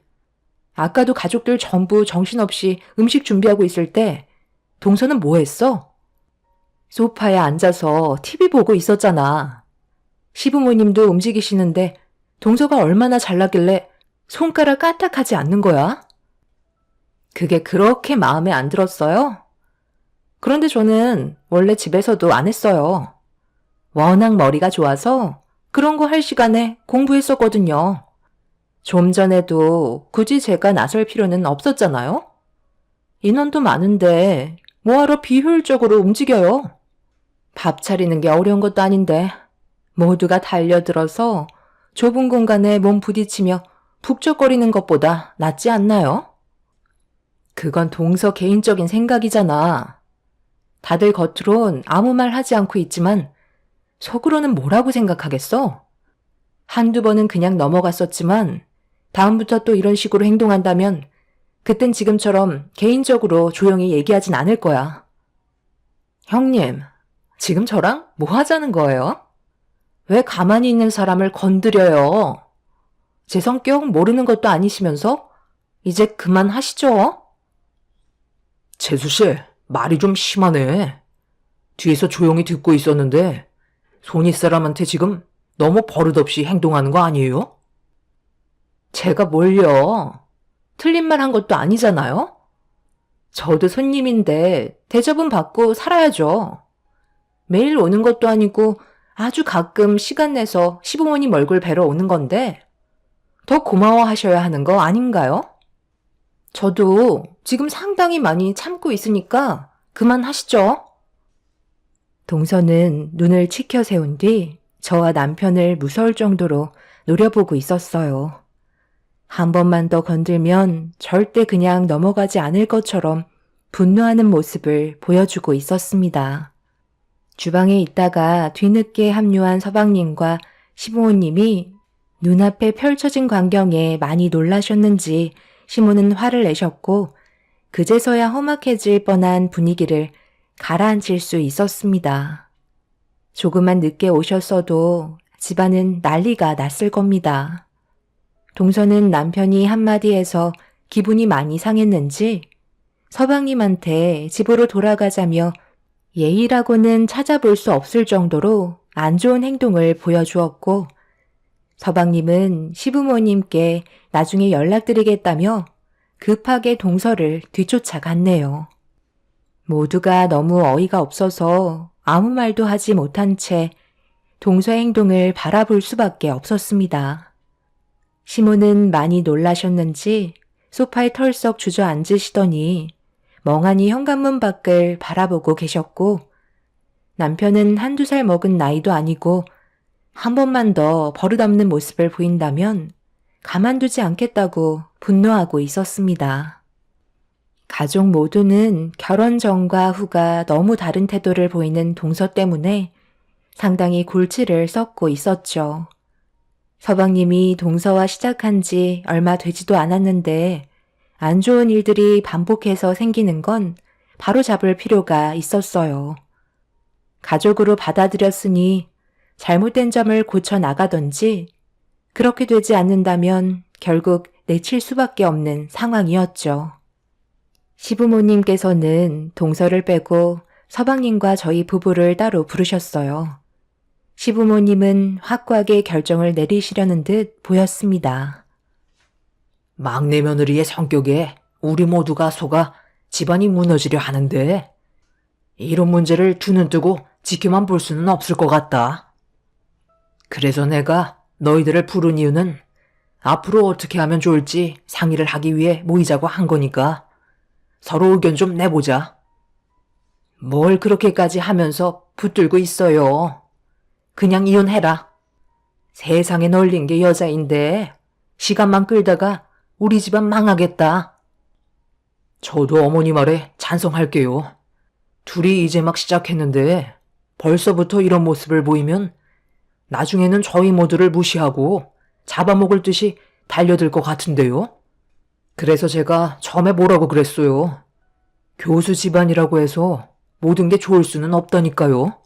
아까도 가족들 전부 정신없이 음식 준비하고 있을 때 동서는 뭐 했어? 소파에 앉아서 TV 보고 있었잖아. 시부모님도 움직이시는데 동서가 얼마나 잘나길래 손가락 까딱하지 않는 거야? 그게 그렇게 마음에 안 들었어요? 그런데 저는 원래 집에서도 안 했어요. 워낙 머리가 좋아서 그런 거 할 시간에 공부했었거든요. 좀 전에도 굳이 제가 나설 필요는 없었잖아요? 인원도 많은데 뭐하러 비효율적으로 움직여요? 밥 차리는 게 어려운 것도 아닌데 모두가 달려들어서 좁은 공간에 몸 부딪히며 북적거리는 것보다 낫지 않나요? 그건 동서 개인적인 생각이잖아. 다들 겉으론 아무 말 하지 않고 있지만 속으로는 뭐라고 생각하겠어? 한두 번은 그냥 넘어갔었지만 다음부터 또 이런 식으로 행동한다면 그땐 지금처럼 개인적으로 조용히 얘기하진 않을 거야. 형님, 지금 저랑 뭐 하자는 거예요? 왜 가만히 있는 사람을 건드려요? 제 성격 모르는 것도 아니시면서 이제 그만하시죠? 재수씨, 말이 좀 심하네. 뒤에서 조용히 듣고 있었는데 손윗 사람한테 지금 너무 버릇없이 행동하는 거 아니에요? 제가 뭘요? 틀린 말 한 것도 아니잖아요? 저도 손님인데 대접은 받고 살아야죠. 매일 오는 것도 아니고 아주 가끔 시간 내서 시부모님 얼굴 뵈러 오는 건데 더 고마워하셔야 하는 거 아닌가요? 저도 지금 상당히 많이 참고 있으니까 그만하시죠. 동서는 눈을 치켜 세운 뒤 저와 남편을 무서울 정도로 노려보고 있었어요. 한 번만 더 건들면 절대 그냥 넘어가지 않을 것처럼 분노하는 모습을 보여주고 있었습니다. 주방에 있다가 뒤늦게 합류한 서방님과 시부모님이 눈앞에 펼쳐진 광경에 많이 놀라셨는지 시모는 화를 내셨고 그제서야 험악해질 뻔한 분위기를 가라앉힐 수 있었습니다. 조금만 늦게 오셨어도 집안은 난리가 났을 겁니다. 동서는 남편이 한마디 해서 기분이 많이 상했는지 서방님한테 집으로 돌아가자며 예의라고는 찾아볼 수 없을 정도로 안 좋은 행동을 보여주었고 서방님은 시부모님께 나중에 연락드리겠다며 급하게 동서를 뒤쫓아갔네요. 모두가 너무 어이가 없어서 아무 말도 하지 못한 채 동서의 행동을 바라볼 수밖에 없었습니다. 시모는 많이 놀라셨는지 소파에 털썩 주저앉으시더니 멍하니 현관문 밖을 바라보고 계셨고 남편은 한두 살 먹은 나이도 아니고 한 번만 더 버릇없는 모습을 보인다면 가만두지 않겠다고 분노하고 있었습니다. 가족 모두는 결혼 전과 후가 너무 다른 태도를 보이는 동서 때문에 상당히 골치를 썩고 있었죠. 서방님이 동서와 시작한 지 얼마 되지도 않았는데 안 좋은 일들이 반복해서 생기는 건 바로잡을 필요가 있었어요. 가족으로 받아들였으니 잘못된 점을 고쳐 나가던지 그렇게 되지 않는다면 결국 내칠 수밖에 없는 상황이었죠. 시부모님께서는 동서를 빼고 서방님과 저희 부부를 따로 부르셨어요. 시부모님은 확고하게 결정을 내리시려는 듯 보였습니다. 막내 며느리의 성격에 우리 모두가 속아 집안이 무너지려 하는데 이런 문제를 두 눈 뜨고 지켜만 볼 수는 없을 것 같다. 그래서 내가 너희들을 부른 이유는 앞으로 어떻게 하면 좋을지 상의를 하기 위해 모이자고 한 거니까 서로 의견 좀 내보자. 뭘 그렇게까지 하면서 붙들고 있어요. 그냥 이혼해라. 세상에 널린 게 여자인데 시간만 끌다가 우리 집안 망하겠다. 저도 어머니 말에 찬성할게요. 둘이 이제 막 시작했는데 벌써부터 이런 모습을 보이면 나중에는 저희 모두를 무시하고 잡아먹을 듯이 달려들 것 같은데요. 그래서 제가 처음에 뭐라고 그랬어요. 교수 집안이라고 해서 모든 게 좋을 수는 없다니까요.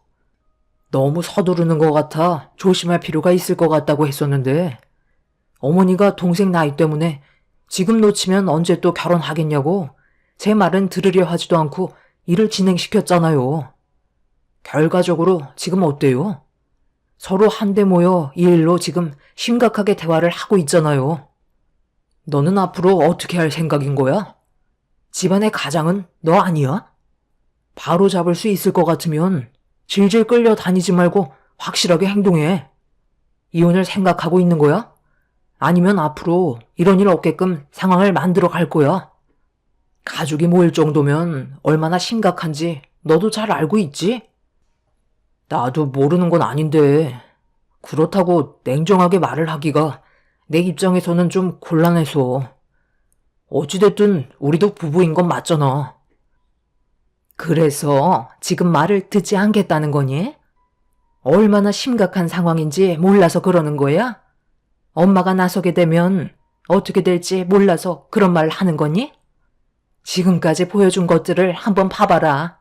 너무 서두르는 것 같아 조심할 필요가 있을 것 같다고 했었는데 어머니가 동생 나이 때문에 지금 놓치면 언제 또 결혼하겠냐고 제 말은 들으려 하지도 않고 일을 진행시켰잖아요. 결과적으로 지금 어때요? 서로 한데 모여 이 일로 지금 심각하게 대화를 하고 있잖아요. 너는 앞으로 어떻게 할 생각인 거야? 집안의 가장은 너 아니야? 바로 잡을 수 있을 것 같으면 질질 끌려 다니지 말고 확실하게 행동해. 이혼을 생각하고 있는 거야? 아니면 앞으로 이런 일 없게끔 상황을 만들어 갈 거야? 가족이 모일 정도면 얼마나 심각한지 너도 잘 알고 있지? 나도 모르는 건 아닌데 그렇다고 냉정하게 말을 하기가 내 입장에서는 좀 곤란해서. 어찌됐든 우리도 부부인 건 맞잖아. 그래서 지금 말을 듣지 않겠다는 거니? 얼마나 심각한 상황인지 몰라서 그러는 거야? 엄마가 나서게 되면 어떻게 될지 몰라서 그런 말을 하는 거니? 지금까지 보여준 것들을 한번 봐봐라.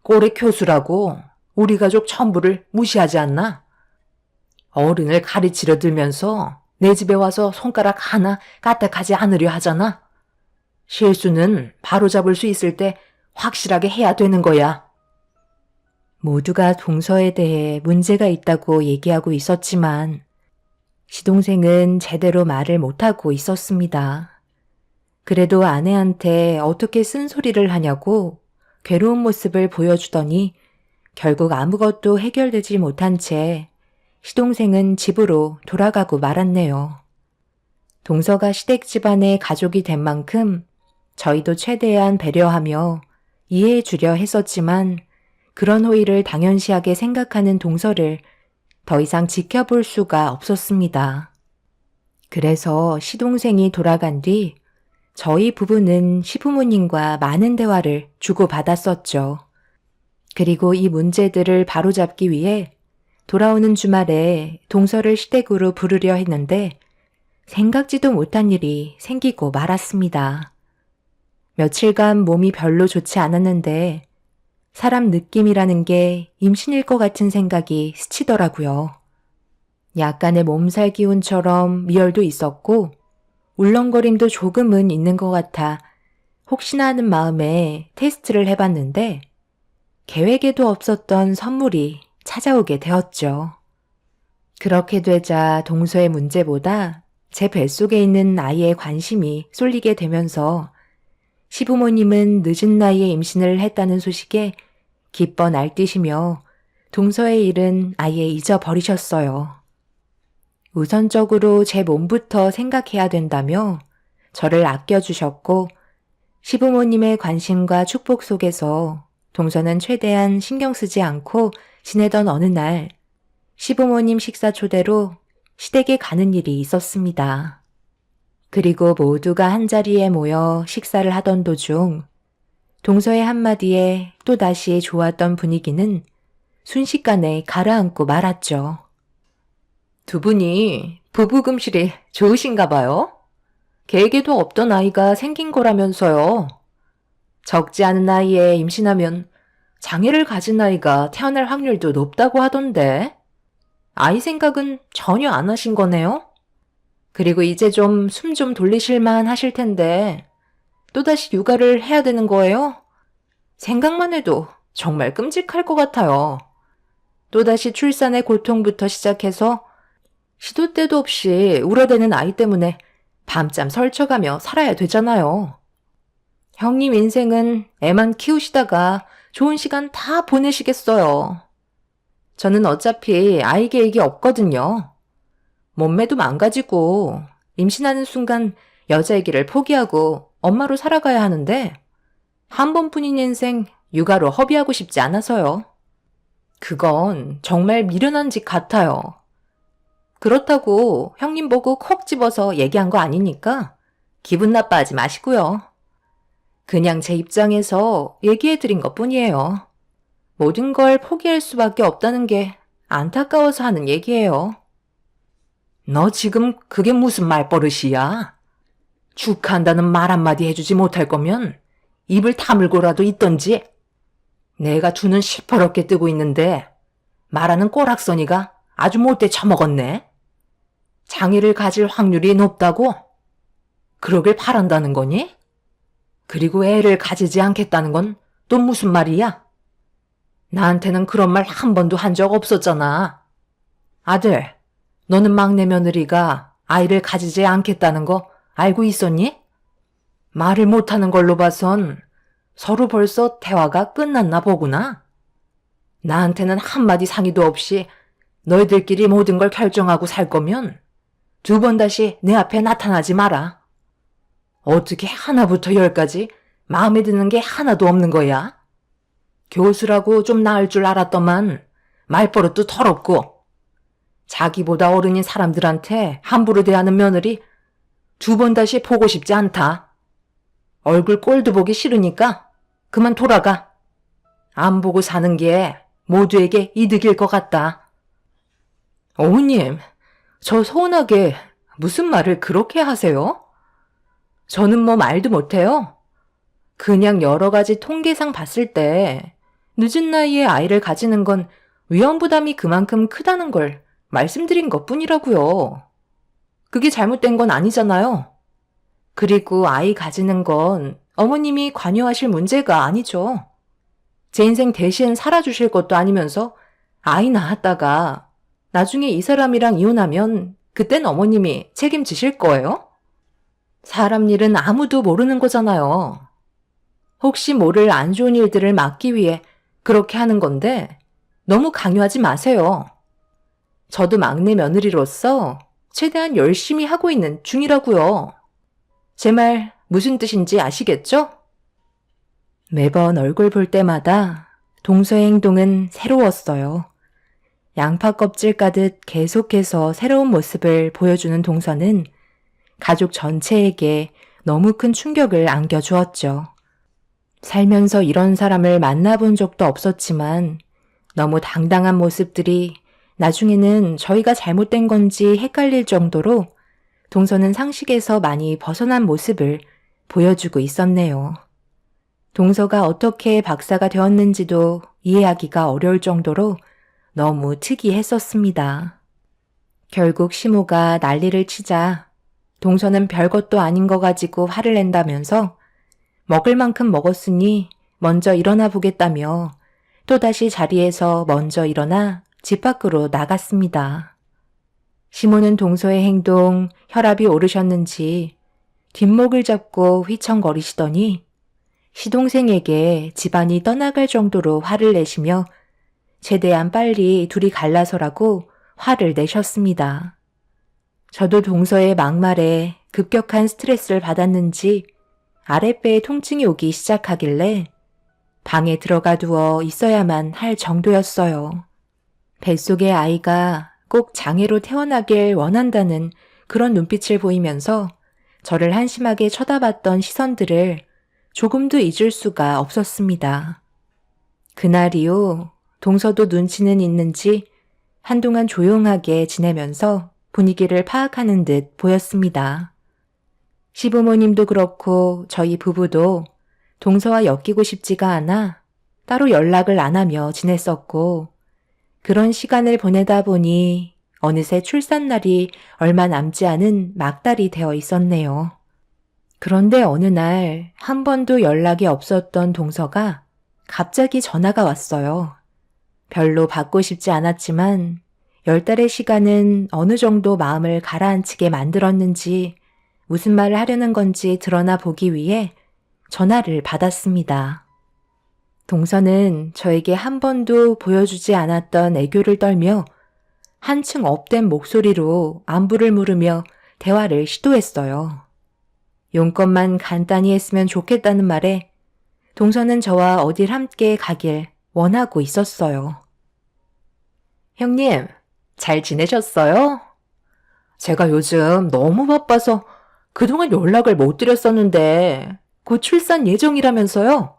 꼴의 교수라고 우리 가족 전부를 무시하지 않나? 어른을 가르치려 들면서 내 집에 와서 손가락 하나 까딱하지 않으려 하잖아. 실수는 바로잡을 수 있을 때 확실하게 해야 되는 거야. 모두가 동서에 대해 문제가 있다고 얘기하고 있었지만 시동생은 제대로 말을 못하고 있었습니다. 그래도 아내한테 어떻게 쓴소리를 하냐고 괴로운 모습을 보여주더니 결국 아무것도 해결되지 못한 채 시동생은 집으로 돌아가고 말았네요. 동서가 시댁 집안의 가족이 된 만큼 저희도 최대한 배려하며 이해해 주려 했었지만 그런 호의를 당연시하게 생각하는 동서를 더 이상 지켜볼 수가 없었습니다. 그래서 시동생이 돌아간 뒤 저희 부부는 시부모님과 많은 대화를 주고받았었죠. 그리고 이 문제들을 바로잡기 위해 돌아오는 주말에 동서를 시댁으로 부르려 했는데 생각지도 못한 일이 생기고 말았습니다. 며칠간 몸이 별로 좋지 않았는데 사람 느낌이라는 게 임신일 것 같은 생각이 스치더라고요. 약간의 몸살 기운처럼 미열도 있었고 울렁거림도 조금은 있는 것 같아 혹시나 하는 마음에 테스트를 해봤는데 계획에도 없었던 선물이 찾아오게 되었죠. 그렇게 되자 동서의 문제보다 제 뱃속에 있는 아이의 관심이 쏠리게 되면서 시부모님은 늦은 나이에 임신을 했다는 소식에 기뻐 날뛰시며 동서의 일은 아예 잊어버리셨어요. 우선적으로 제 몸부터 생각해야 된다며 저를 아껴주셨고 시부모님의 관심과 축복 속에서 동서는 최대한 신경 쓰지 않고 지내던 어느 날 시부모님 식사 초대로 시댁에 가는 일이 있었습니다. 그리고 모두가 한자리에 모여 식사를 하던 도중 동서의 한마디에 또다시 좋았던 분위기는 순식간에 가라앉고 말았죠. 두 분이 부부금실이 좋으신가 봐요? 계획에도 없던 아이가 생긴 거라면서요. 적지 않은 나이에 임신하면 장애를 가진 아이가 태어날 확률도 높다고 하던데 아이 생각은 전혀 안 하신 거네요? 그리고 이제 좀 숨 좀 돌리실만 하실 텐데 또다시 육아를 해야 되는 거예요? 생각만 해도 정말 끔찍할 것 같아요. 또다시 출산의 고통부터 시작해서 시도 때도 없이 울어대는 아이 때문에 밤잠 설쳐가며 살아야 되잖아요. 형님 인생은 애만 키우시다가 좋은 시간 다 보내시겠어요. 저는 어차피 아이 계획이 없거든요. 몸매도 망가지고 임신하는 순간 여자이기를 포기하고 엄마로 살아가야 하는데 한 번뿐인 인생 육아로 허비하고 싶지 않아서요. 그건 정말 미련한 짓 같아요. 그렇다고 형님 보고 콕 집어서 얘기한 거 아니니까 기분 나빠하지 마시고요. 그냥 제 입장에서 얘기해드린 것 뿐이에요. 모든 걸 포기할 수밖에 없다는 게 안타까워서 하는 얘기예요. 너 지금 그게 무슨 말버릇이야? 축하한다는 말 한마디 해주지 못할 거면 입을 다물고라도 있던지. 내가 두 눈 시퍼렇게 뜨고 있는데 말하는 꼬락서니가 아주 못돼 처먹었네. 장애를 가질 확률이 높다고? 그러길 바란다는 거니? 그리고 애를 가지지 않겠다는 건 또 무슨 말이야? 나한테는 그런 말 한 번도 한 적 없었잖아. 아들, 너는 막내 며느리가 아이를 가지지 않겠다는 거 알고 있었니? 말을 못하는 걸로 봐선 서로 벌써 대화가 끝났나 보구나. 나한테는 한마디 상의도 없이 너희들끼리 모든 걸 결정하고 살 거면 두 번 다시 내 앞에 나타나지 마라. 어떻게 하나부터 열까지 마음에 드는 게 하나도 없는 거야? 교수라고 좀 나을 줄 알았더만 말버릇도 더럽고 자기보다 어른인 사람들한테 함부로 대하는 며느리 두 번 다시 보고 싶지 않다. 얼굴 꼴도 보기 싫으니까 그만 돌아가. 안 보고 사는 게 모두에게 이득일 것 같다. 어머님, 저 서운하게 무슨 말을 그렇게 하세요? 저는 뭐 말도 못해요. 그냥 여러 가지 통계상 봤을 때 늦은 나이에 아이를 가지는 건 위험 부담이 그만큼 크다는 걸 말씀드린 것뿐이라고요. 그게 잘못된 건 아니잖아요. 그리고 아이 가지는 건 어머님이 관여하실 문제가 아니죠. 제 인생 대신 살아주실 것도 아니면서 아이 낳았다가 나중에 이 사람이랑 이혼하면 그땐 어머님이 책임지실 거예요? 사람 일은 아무도 모르는 거잖아요. 혹시 모를 안 좋은 일들을 막기 위해 그렇게 하는 건데 너무 강요하지 마세요. 저도 막내 며느리로서 최대한 열심히 하고 있는 중이라고요. 제 말 무슨 뜻인지 아시겠죠? 매번 얼굴 볼 때마다 동서의 행동은 새로웠어요. 양파 껍질 까듯 계속해서 새로운 모습을 보여주는 동서는 가족 전체에게 너무 큰 충격을 안겨주었죠. 살면서 이런 사람을 만나본 적도 없었지만 너무 당당한 모습들이 나중에는 저희가 잘못된 건지 헷갈릴 정도로 동서는 상식에서 많이 벗어난 모습을 보여주고 있었네요. 동서가 어떻게 박사가 되었는지도 이해하기가 어려울 정도로 너무 특이했었습니다. 결국 시모가 난리를 치자 동서는 별것도 아닌 거 가지고 화를 낸다면서 먹을 만큼 먹었으니 먼저 일어나 보겠다며 또다시 자리에서 먼저 일어나 집 밖으로 나갔습니다. 시모는 동서의 행동, 혈압이 오르셨는지 뒷목을 잡고 휘청거리시더니 시동생에게 집안이 떠나갈 정도로 화를 내시며 최대한 빨리 둘이 갈라서라고 화를 내셨습니다. 저도 동서의 막말에 급격한 스트레스를 받았는지 아랫배에 통증이 오기 시작하길래 방에 들어가 누워 있어야만 할 정도였어요. 뱃속의 아이가 꼭 장애로 태어나길 원한다는 그런 눈빛을 보이면서 저를 한심하게 쳐다봤던 시선들을 조금도 잊을 수가 없었습니다. 그날 이후 동서도 눈치는 있는지 한동안 조용하게 지내면서 분위기를 파악하는 듯 보였습니다. 시부모님도 그렇고 저희 부부도 동서와 엮이고 싶지가 않아 따로 연락을 안 하며 지냈었고 그런 시간을 보내다 보니 어느새 출산날이 얼마 남지 않은 막달이 되어 있었네요. 그런데 어느 날 한 번도 연락이 없었던 동서가 갑자기 전화가 왔어요. 별로 받고 싶지 않았지만 10달의 시간은 어느 정도 마음을 가라앉히게 만들었는지 무슨 말을 하려는 건지 드러나 보기 위해 전화를 받았습니다. 동서는 저에게 한 번도 보여주지 않았던 애교를 떨며 한층 업된 목소리로 안부를 물으며 대화를 시도했어요. 용건만 간단히 했으면 좋겠다는 말에 동서는 저와 어딜 함께 가길 원하고 있었어요. 형님, 잘 지내셨어요? 제가 요즘 너무 바빠서 그동안 연락을 못 드렸었는데 곧 출산 예정이라면서요?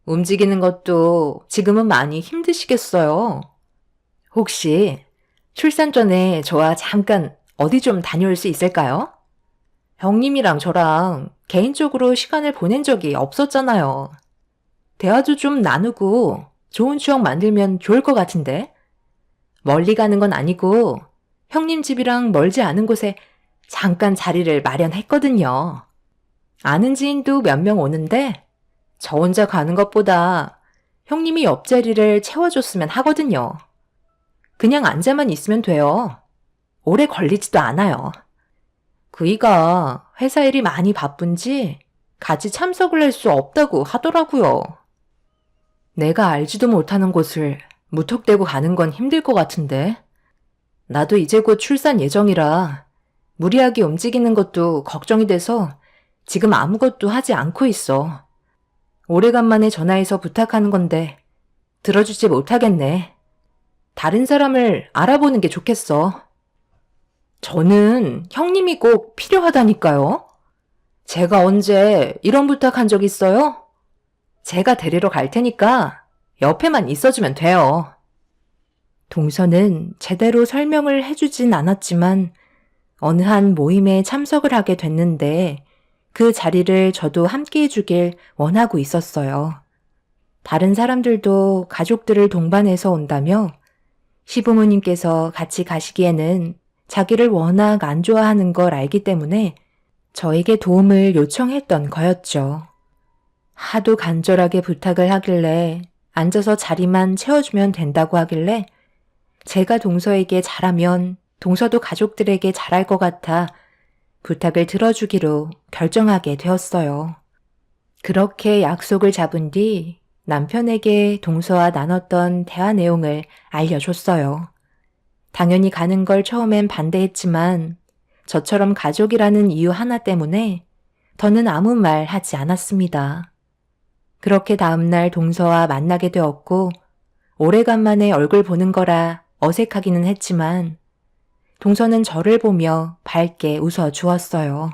움직이는 것도 지금은 많이 힘드시겠어요. 혹시 출산 전에 저와 잠깐 어디 좀 다녀올 수 있을까요? 형님이랑 저랑 개인적으로 시간을 보낸 적이 없었잖아요. 대화도 좀 나누고 좋은 추억 만들면 좋을 것 같은데? 멀리 가는 건 아니고 형님 집이랑 멀지 않은 곳에 잠깐 자리를 마련했거든요. 아는 지인도 몇 명 오는데 저 혼자 가는 것보다 형님이 옆자리를 채워줬으면 하거든요. 그냥 앉아만 있으면 돼요. 오래 걸리지도 않아요. 그이가 회사 일이 많이 바쁜지 같이 참석을 할 수 없다고 하더라고요. 내가 알지도 못하는 곳을 무턱대고 가는 건 힘들 것 같은데. 나도 이제 곧 출산 예정이라 무리하게 움직이는 것도 걱정이 돼서 지금 아무것도 하지 않고 있어. 오래간만에 전화해서 부탁하는 건데 들어주지 못하겠네. 다른 사람을 알아보는 게 좋겠어. 저는 형님이 꼭 필요하다니까요. 제가 언제 이런 부탁한 적 있어요? 제가 데리러 갈 테니까 옆에만 있어주면 돼요. 동서는 제대로 설명을 해주진 않았지만 어느 한 모임에 참석을 하게 됐는데 그 자리를 저도 함께 해주길 원하고 있었어요. 다른 사람들도 가족들을 동반해서 온다며 시부모님께서 같이 가시기에는 자기를 워낙 안 좋아하는 걸 알기 때문에 저에게 도움을 요청했던 거였죠. 하도 간절하게 부탁을 하길래 앉아서 자리만 채워주면 된다고 하길래 제가 동서에게 잘하면 동서도 가족들에게 잘할 것 같아 부탁을 들어주기로 결정하게 되었어요. 그렇게 약속을 잡은 뒤 남편에게 동서와 나눴던 대화 내용을 알려줬어요. 당연히 가는 걸 처음엔 반대했지만 저처럼 가족이라는 이유 하나 때문에 더는 아무 말 하지 않았습니다. 그렇게 다음날 동서와 만나게 되었고 오래간만에 얼굴 보는 거라 어색하기는 했지만 동서는 저를 보며 밝게 웃어 주었어요.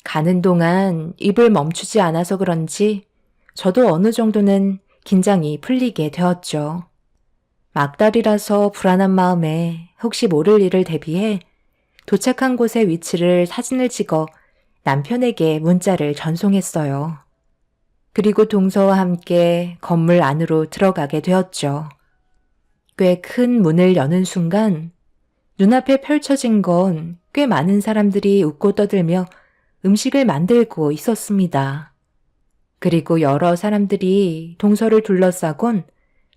가는 동안 입을 멈추지 않아서 그런지 저도 어느 정도는 긴장이 풀리게 되었죠. 막달이라서 불안한 마음에 혹시 모를 일을 대비해 도착한 곳의 위치를 사진을 찍어 남편에게 문자를 전송했어요. 그리고 동서와 함께 건물 안으로 들어가게 되었죠. 꽤 큰 문을 여는 순간 눈앞에 펼쳐진 건 꽤 많은 사람들이 웃고 떠들며 음식을 만들고 있었습니다. 그리고 여러 사람들이 동서를 둘러싸곤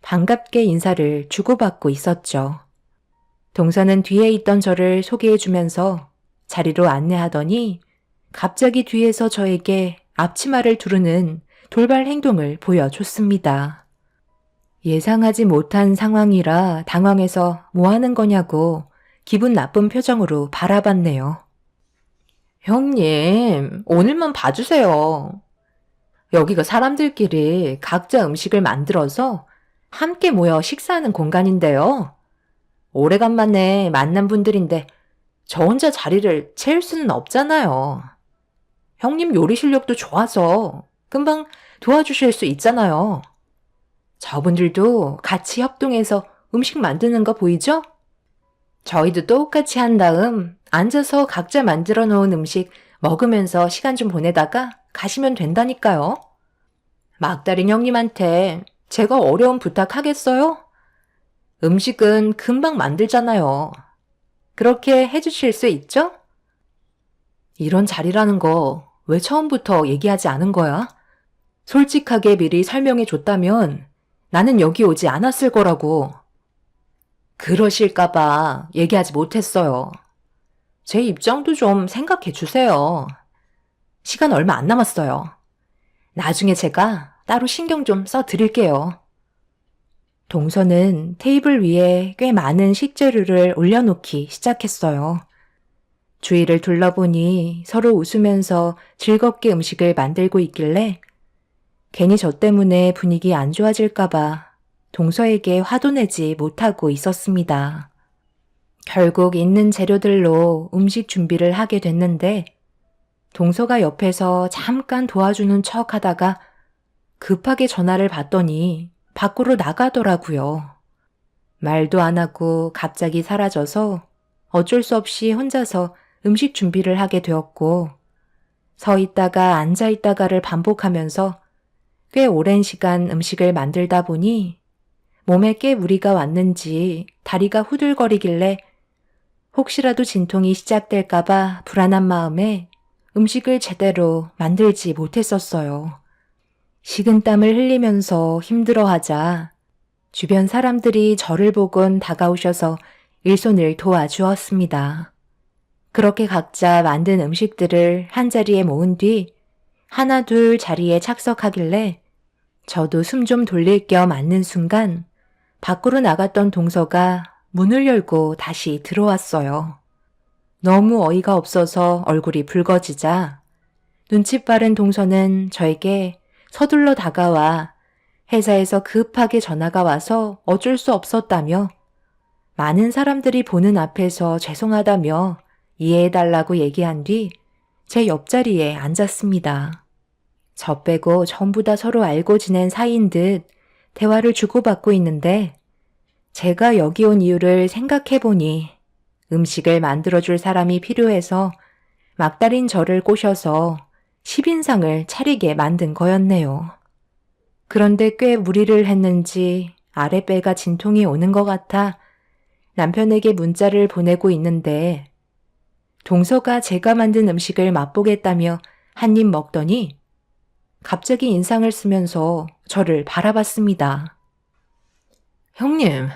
반갑게 인사를 주고받고 있었죠. 동서는 뒤에 있던 저를 소개해주면서 자리로 안내하더니 갑자기 뒤에서 저에게 앞치마를 두르는 돌발 행동을 보여줬습니다. 예상하지 못한 상황이라 당황해서 뭐 하는 거냐고 기분 나쁜 표정으로 바라봤네요. 형님, 오늘만 봐주세요. 여기가 사람들끼리 각자 음식을 만들어서 함께 모여 식사하는 공간인데요. 오래간만에 만난 분들인데 저 혼자 자리를 채울 수는 없잖아요. 형님 요리 실력도 좋아서 금방 도와주실 수 있잖아요. 저분들도 같이 협동해서 음식 만드는 거 보이죠? 저희도 똑같이 한 다음 앉아서 각자 만들어 놓은 음식 먹으면서 시간 좀 보내다가 가시면 된다니까요. 막다린 형님한테 제가 어려운 부탁하겠어요? 음식은 금방 만들잖아요. 그렇게 해주실 수 있죠? 이런 자리라는 거 왜 처음부터 얘기하지 않은 거야? 솔직하게 미리 설명해 줬다면 나는 여기 오지 않았을 거라고. 그러실까봐 얘기하지 못했어요. 제 입장도 좀 생각해 주세요. 시간 얼마 안 남았어요. 나중에 제가 따로 신경 좀 써드릴게요. 동서는 테이블 위에 꽤 많은 식재료를 올려놓기 시작했어요. 주위를 둘러보니 서로 웃으면서 즐겁게 음식을 만들고 있길래 괜히 저 때문에 분위기 안 좋아질까봐 동서에게 화도 내지 못하고 있었습니다. 결국 있는 재료들로 음식 준비를 하게 됐는데 동서가 옆에서 잠깐 도와주는 척 하다가 급하게 전화를 받더니 밖으로 나가더라고요. 말도 안 하고 갑자기 사라져서 어쩔 수 없이 혼자서 음식 준비를 하게 되었고 서 있다가 앉아 있다가를 반복하면서 꽤 오랜 시간 음식을 만들다 보니 몸에 꽤 무리가 왔는지 다리가 후들거리길래 혹시라도 진통이 시작될까봐 불안한 마음에 음식을 제대로 만들지 못했었어요. 식은땀을 흘리면서 힘들어하자 주변 사람들이 저를 보곤 다가오셔서 일손을 도와주었습니다. 그렇게 각자 만든 음식들을 한자리에 모은 뒤 하나 둘 자리에 착석하길래 저도 숨 좀 돌릴 겸 앉는 순간 밖으로 나갔던 동서가 문을 열고 다시 들어왔어요. 너무 어이가 없어서 얼굴이 붉어지자 눈치 빠른 동서는 저에게 서둘러 다가와 회사에서 급하게 전화가 와서 어쩔 수 없었다며 많은 사람들이 보는 앞에서 죄송하다며 이해해달라고 얘기한 뒤 제 옆자리에 앉았습니다. 저 빼고 전부 다 서로 알고 지낸 사이인 듯 대화를 주고받고 있는데 제가 여기 온 이유를 생각해보니 음식을 만들어줄 사람이 필요해서 막달인 저를 꼬셔서 10인상을 차리게 만든 거였네요. 그런데 꽤 무리를 했는지 아랫배가 진통이 오는 것 같아 남편에게 문자를 보내고 있는데 동서가 제가 만든 음식을 맛보겠다며 한 입 먹더니 갑자기 인상을 쓰면서 저를 바라봤습니다. 형님,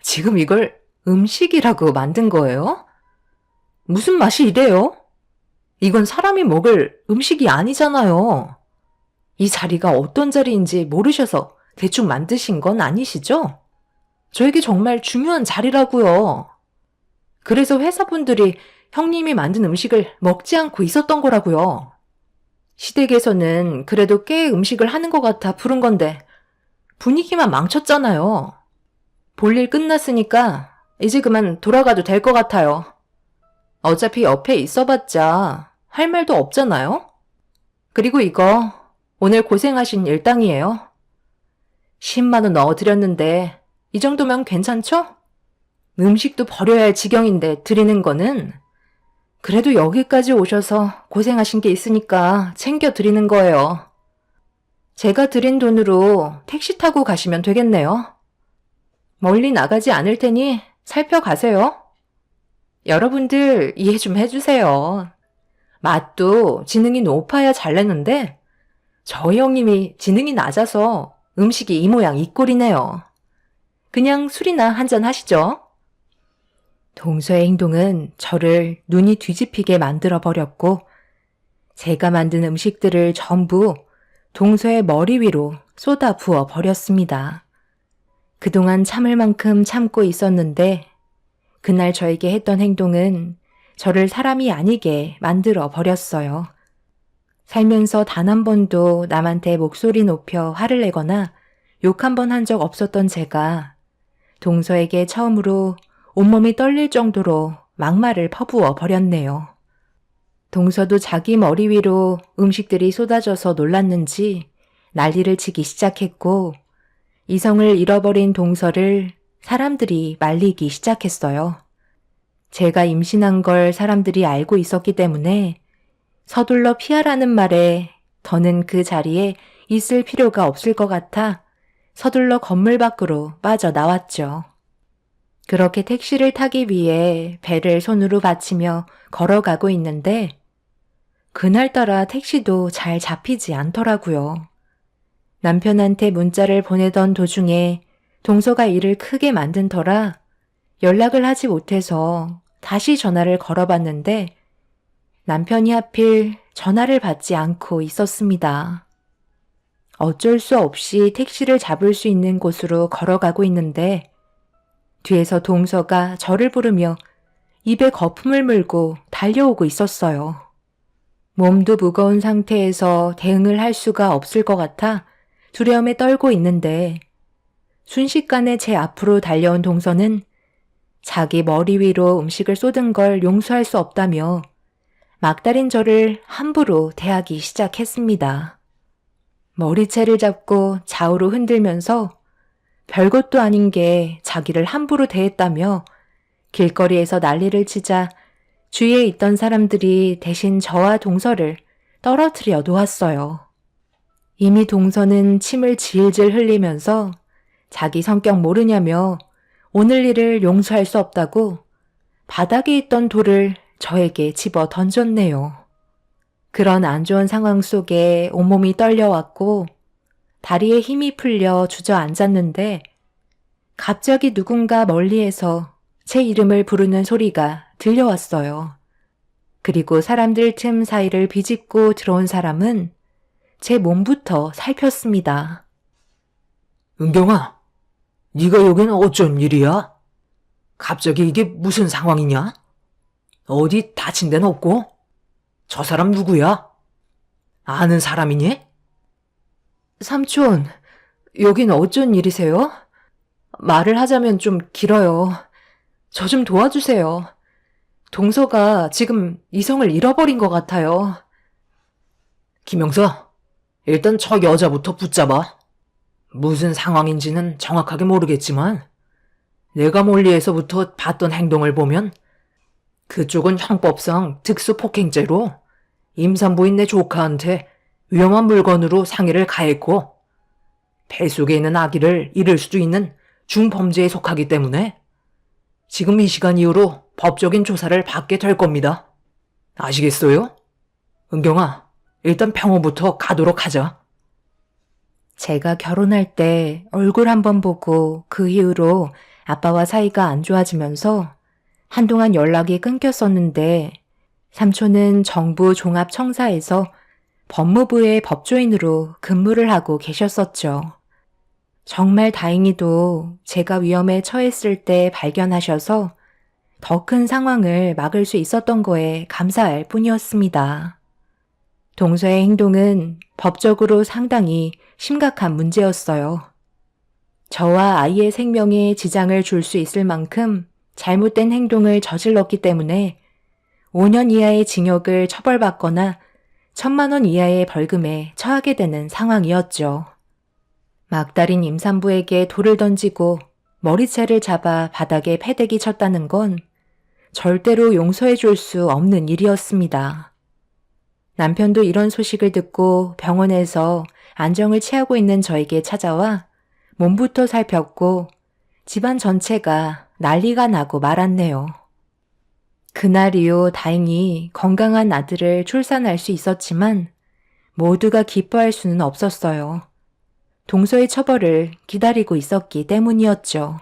지금 이걸 음식이라고 만든 거예요? 무슨 맛이 이래요? 이건 사람이 먹을 음식이 아니잖아요. 이 자리가 어떤 자리인지 모르셔서 대충 만드신 건 아니시죠? 저에게 정말 중요한 자리라고요. 그래서 회사분들이 형님이 만든 음식을 먹지 않고 있었던 거라고요. 시댁에서는 그래도 꽤 음식을 하는 것 같아 부른 건데 분위기만 망쳤잖아요. 볼일 끝났으니까 이제 그만 돌아가도 될 것 같아요. 어차피 옆에 있어봤자 할 말도 없잖아요. 그리고 이거 오늘 고생하신 일당이에요. 10만 원 넣어드렸는데 이 정도면 괜찮죠? 음식도 버려야 할 지경인데 드리는 거는 그래도 여기까지 오셔서 고생하신 게 있으니까 챙겨 드리는 거예요. 제가 드린 돈으로 택시 타고 가시면 되겠네요. 멀리 나가지 않을 테니 살펴가세요. 여러분들 이해 좀 해주세요. 맛도 지능이 높아야 잘 내는데 저희 형님이 지능이 낮아서 음식이 이 모양 이 꼴이네요. 그냥 술이나 한잔 하시죠. 동서의 행동은 저를 눈이 뒤집히게 만들어버렸고 제가 만든 음식들을 전부 동서의 머리 위로 쏟아 부어 버렸습니다. 그동안 참을 만큼 참고 있었는데 그날 저에게 했던 행동은 저를 사람이 아니게 만들어 버렸어요. 살면서 단 한 번도 남한테 목소리 높여 화를 내거나 욕 한 번 한 적 없었던 제가 동서에게 처음으로 온몸이 떨릴 정도로 막말을 퍼부어 버렸네요. 동서도 자기 머리 위로 음식들이 쏟아져서 놀랐는지 난리를 치기 시작했고 이성을 잃어버린 동서를 사람들이 말리기 시작했어요. 제가 임신한 걸 사람들이 알고 있었기 때문에 서둘러 피하라는 말에 더는 그 자리에 있을 필요가 없을 것 같아 서둘러 건물 밖으로 빠져나왔죠. 그렇게 택시를 타기 위해 배를 손으로 받치며 걸어가고 있는데 그날따라 택시도 잘 잡히지 않더라고요. 남편한테 문자를 보내던 도중에 동서가 일을 크게 만든 터라 연락을 하지 못해서 다시 전화를 걸어봤는데 남편이 하필 전화를 받지 않고 있었습니다. 어쩔 수 없이 택시를 잡을 수 있는 곳으로 걸어가고 있는데 뒤에서 동서가 저를 부르며 입에 거품을 물고 달려오고 있었어요. 몸도 무거운 상태에서 대응을 할 수가 없을 것 같아 두려움에 떨고 있는데 순식간에 제 앞으로 달려온 동서는 자기 머리 위로 음식을 쏟은 걸 용서할 수 없다며 막달인 저를 함부로 대하기 시작했습니다. 머리채를 잡고 좌우로 흔들면서 별것도 아닌 게 자기를 함부로 대했다며 길거리에서 난리를 치자 주위에 있던 사람들이 대신 저와 동서를 떨어뜨려 놓았어요. 이미 동서는 침을 질질 흘리면서 자기 성격 모르냐며 오늘 일을 용서할 수 없다고 바닥에 있던 돌을 저에게 집어 던졌네요. 그런 안 좋은 상황 속에 온몸이 떨려왔고 다리에 힘이 풀려 주저앉았는데 갑자기 누군가 멀리에서 제 이름을 부르는 소리가 들려왔어요. 그리고 사람들 틈 사이를 비집고 들어온 사람은 제 몸부터 살폈습니다. 은경아, 네가 여기는 어쩐 일이야? 갑자기 이게 무슨 상황이냐? 어디 다친 데는 없고? 저 사람 누구야? 아는 사람이니? 삼촌, 여긴 어쩐 일이세요? 말을 하자면 좀 길어요. 저 좀 도와주세요. 동서가 지금 이성을 잃어버린 것 같아요. 김영서, 일단 저 여자부터 붙잡아. 무슨 상황인지는 정확하게 모르겠지만 내가 멀리에서부터 봤던 행동을 보면 그쪽은 형법상 특수폭행죄로 임산부인 내 조카한테 위험한 물건으로 상해를 가했고 배 속에 있는 아기를 잃을 수도 있는 중범죄에 속하기 때문에 지금 이 시간 이후로 법적인 조사를 받게 될 겁니다. 아시겠어요? 은경아, 일단 병원부터 가도록 하자. 제가 결혼할 때 얼굴 한번 보고 그 이후로 아빠와 사이가 안 좋아지면서 한동안 연락이 끊겼었는데 삼촌은 정부 종합청사에서 법무부의 법조인으로 근무를 하고 계셨었죠. 정말 다행히도 제가 위험에 처했을 때 발견하셔서 더 큰 상황을 막을 수 있었던 거에 감사할 뿐이었습니다. 동서의 행동은 법적으로 상당히 심각한 문제였어요. 저와 아이의 생명에 지장을 줄 수 있을 만큼 잘못된 행동을 저질렀기 때문에 5년 이하의 징역을 처벌받거나 1,000만 원 이하의 벌금에 처하게 되는 상황이었죠. 막달인 임산부에게 돌을 던지고 머리채를 잡아 바닥에 패대기 쳤다는 건 절대로 용서해 줄 수 없는 일이었습니다. 남편도 이런 소식을 듣고 병원에서 안정을 취하고 있는 저에게 찾아와 몸부터 살폈고 집안 전체가 난리가 나고 말았네요. 그날 이후 다행히 건강한 아들을 출산할 수 있었지만 모두가 기뻐할 수는 없었어요. 동서의 처벌을 기다리고 있었기 때문이었죠.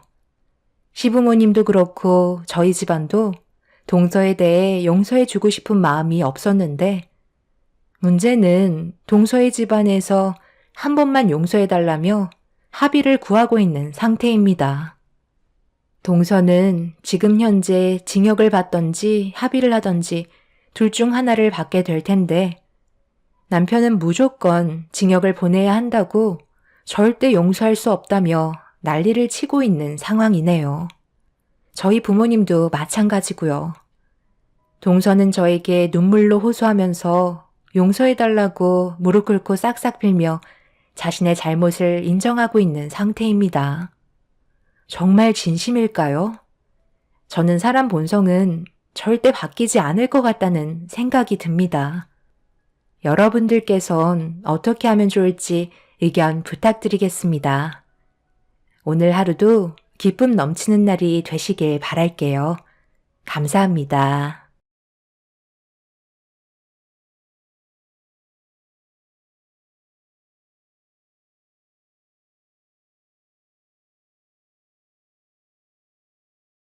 시부모님도 그렇고 저희 집안도 동서에 대해 용서해주고 싶은 마음이 없었는데 문제는 동서의 집안에서 한 번만 용서해달라며 합의를 구하고 있는 상태입니다. 동서는 지금 현재 징역을 받던지 합의를 하던지 둘 중 하나를 받게 될 텐데 남편은 무조건 징역을 보내야 한다고 절대 용서할 수 없다며 난리를 치고 있는 상황이네요. 저희 부모님도 마찬가지고요. 동서는 저에게 눈물로 호소하면서 용서해달라고 무릎 꿇고 싹싹 빌며 자신의 잘못을 인정하고 있는 상태입니다. 정말 진심일까요? 저는 사람 본성은 절대 바뀌지 않을 것 같다는 생각이 듭니다. 여러분들께선 어떻게 하면 좋을지 의견 부탁드리겠습니다. 오늘 하루도 기쁨 넘치는 날이 되시길 바랄게요. 감사합니다.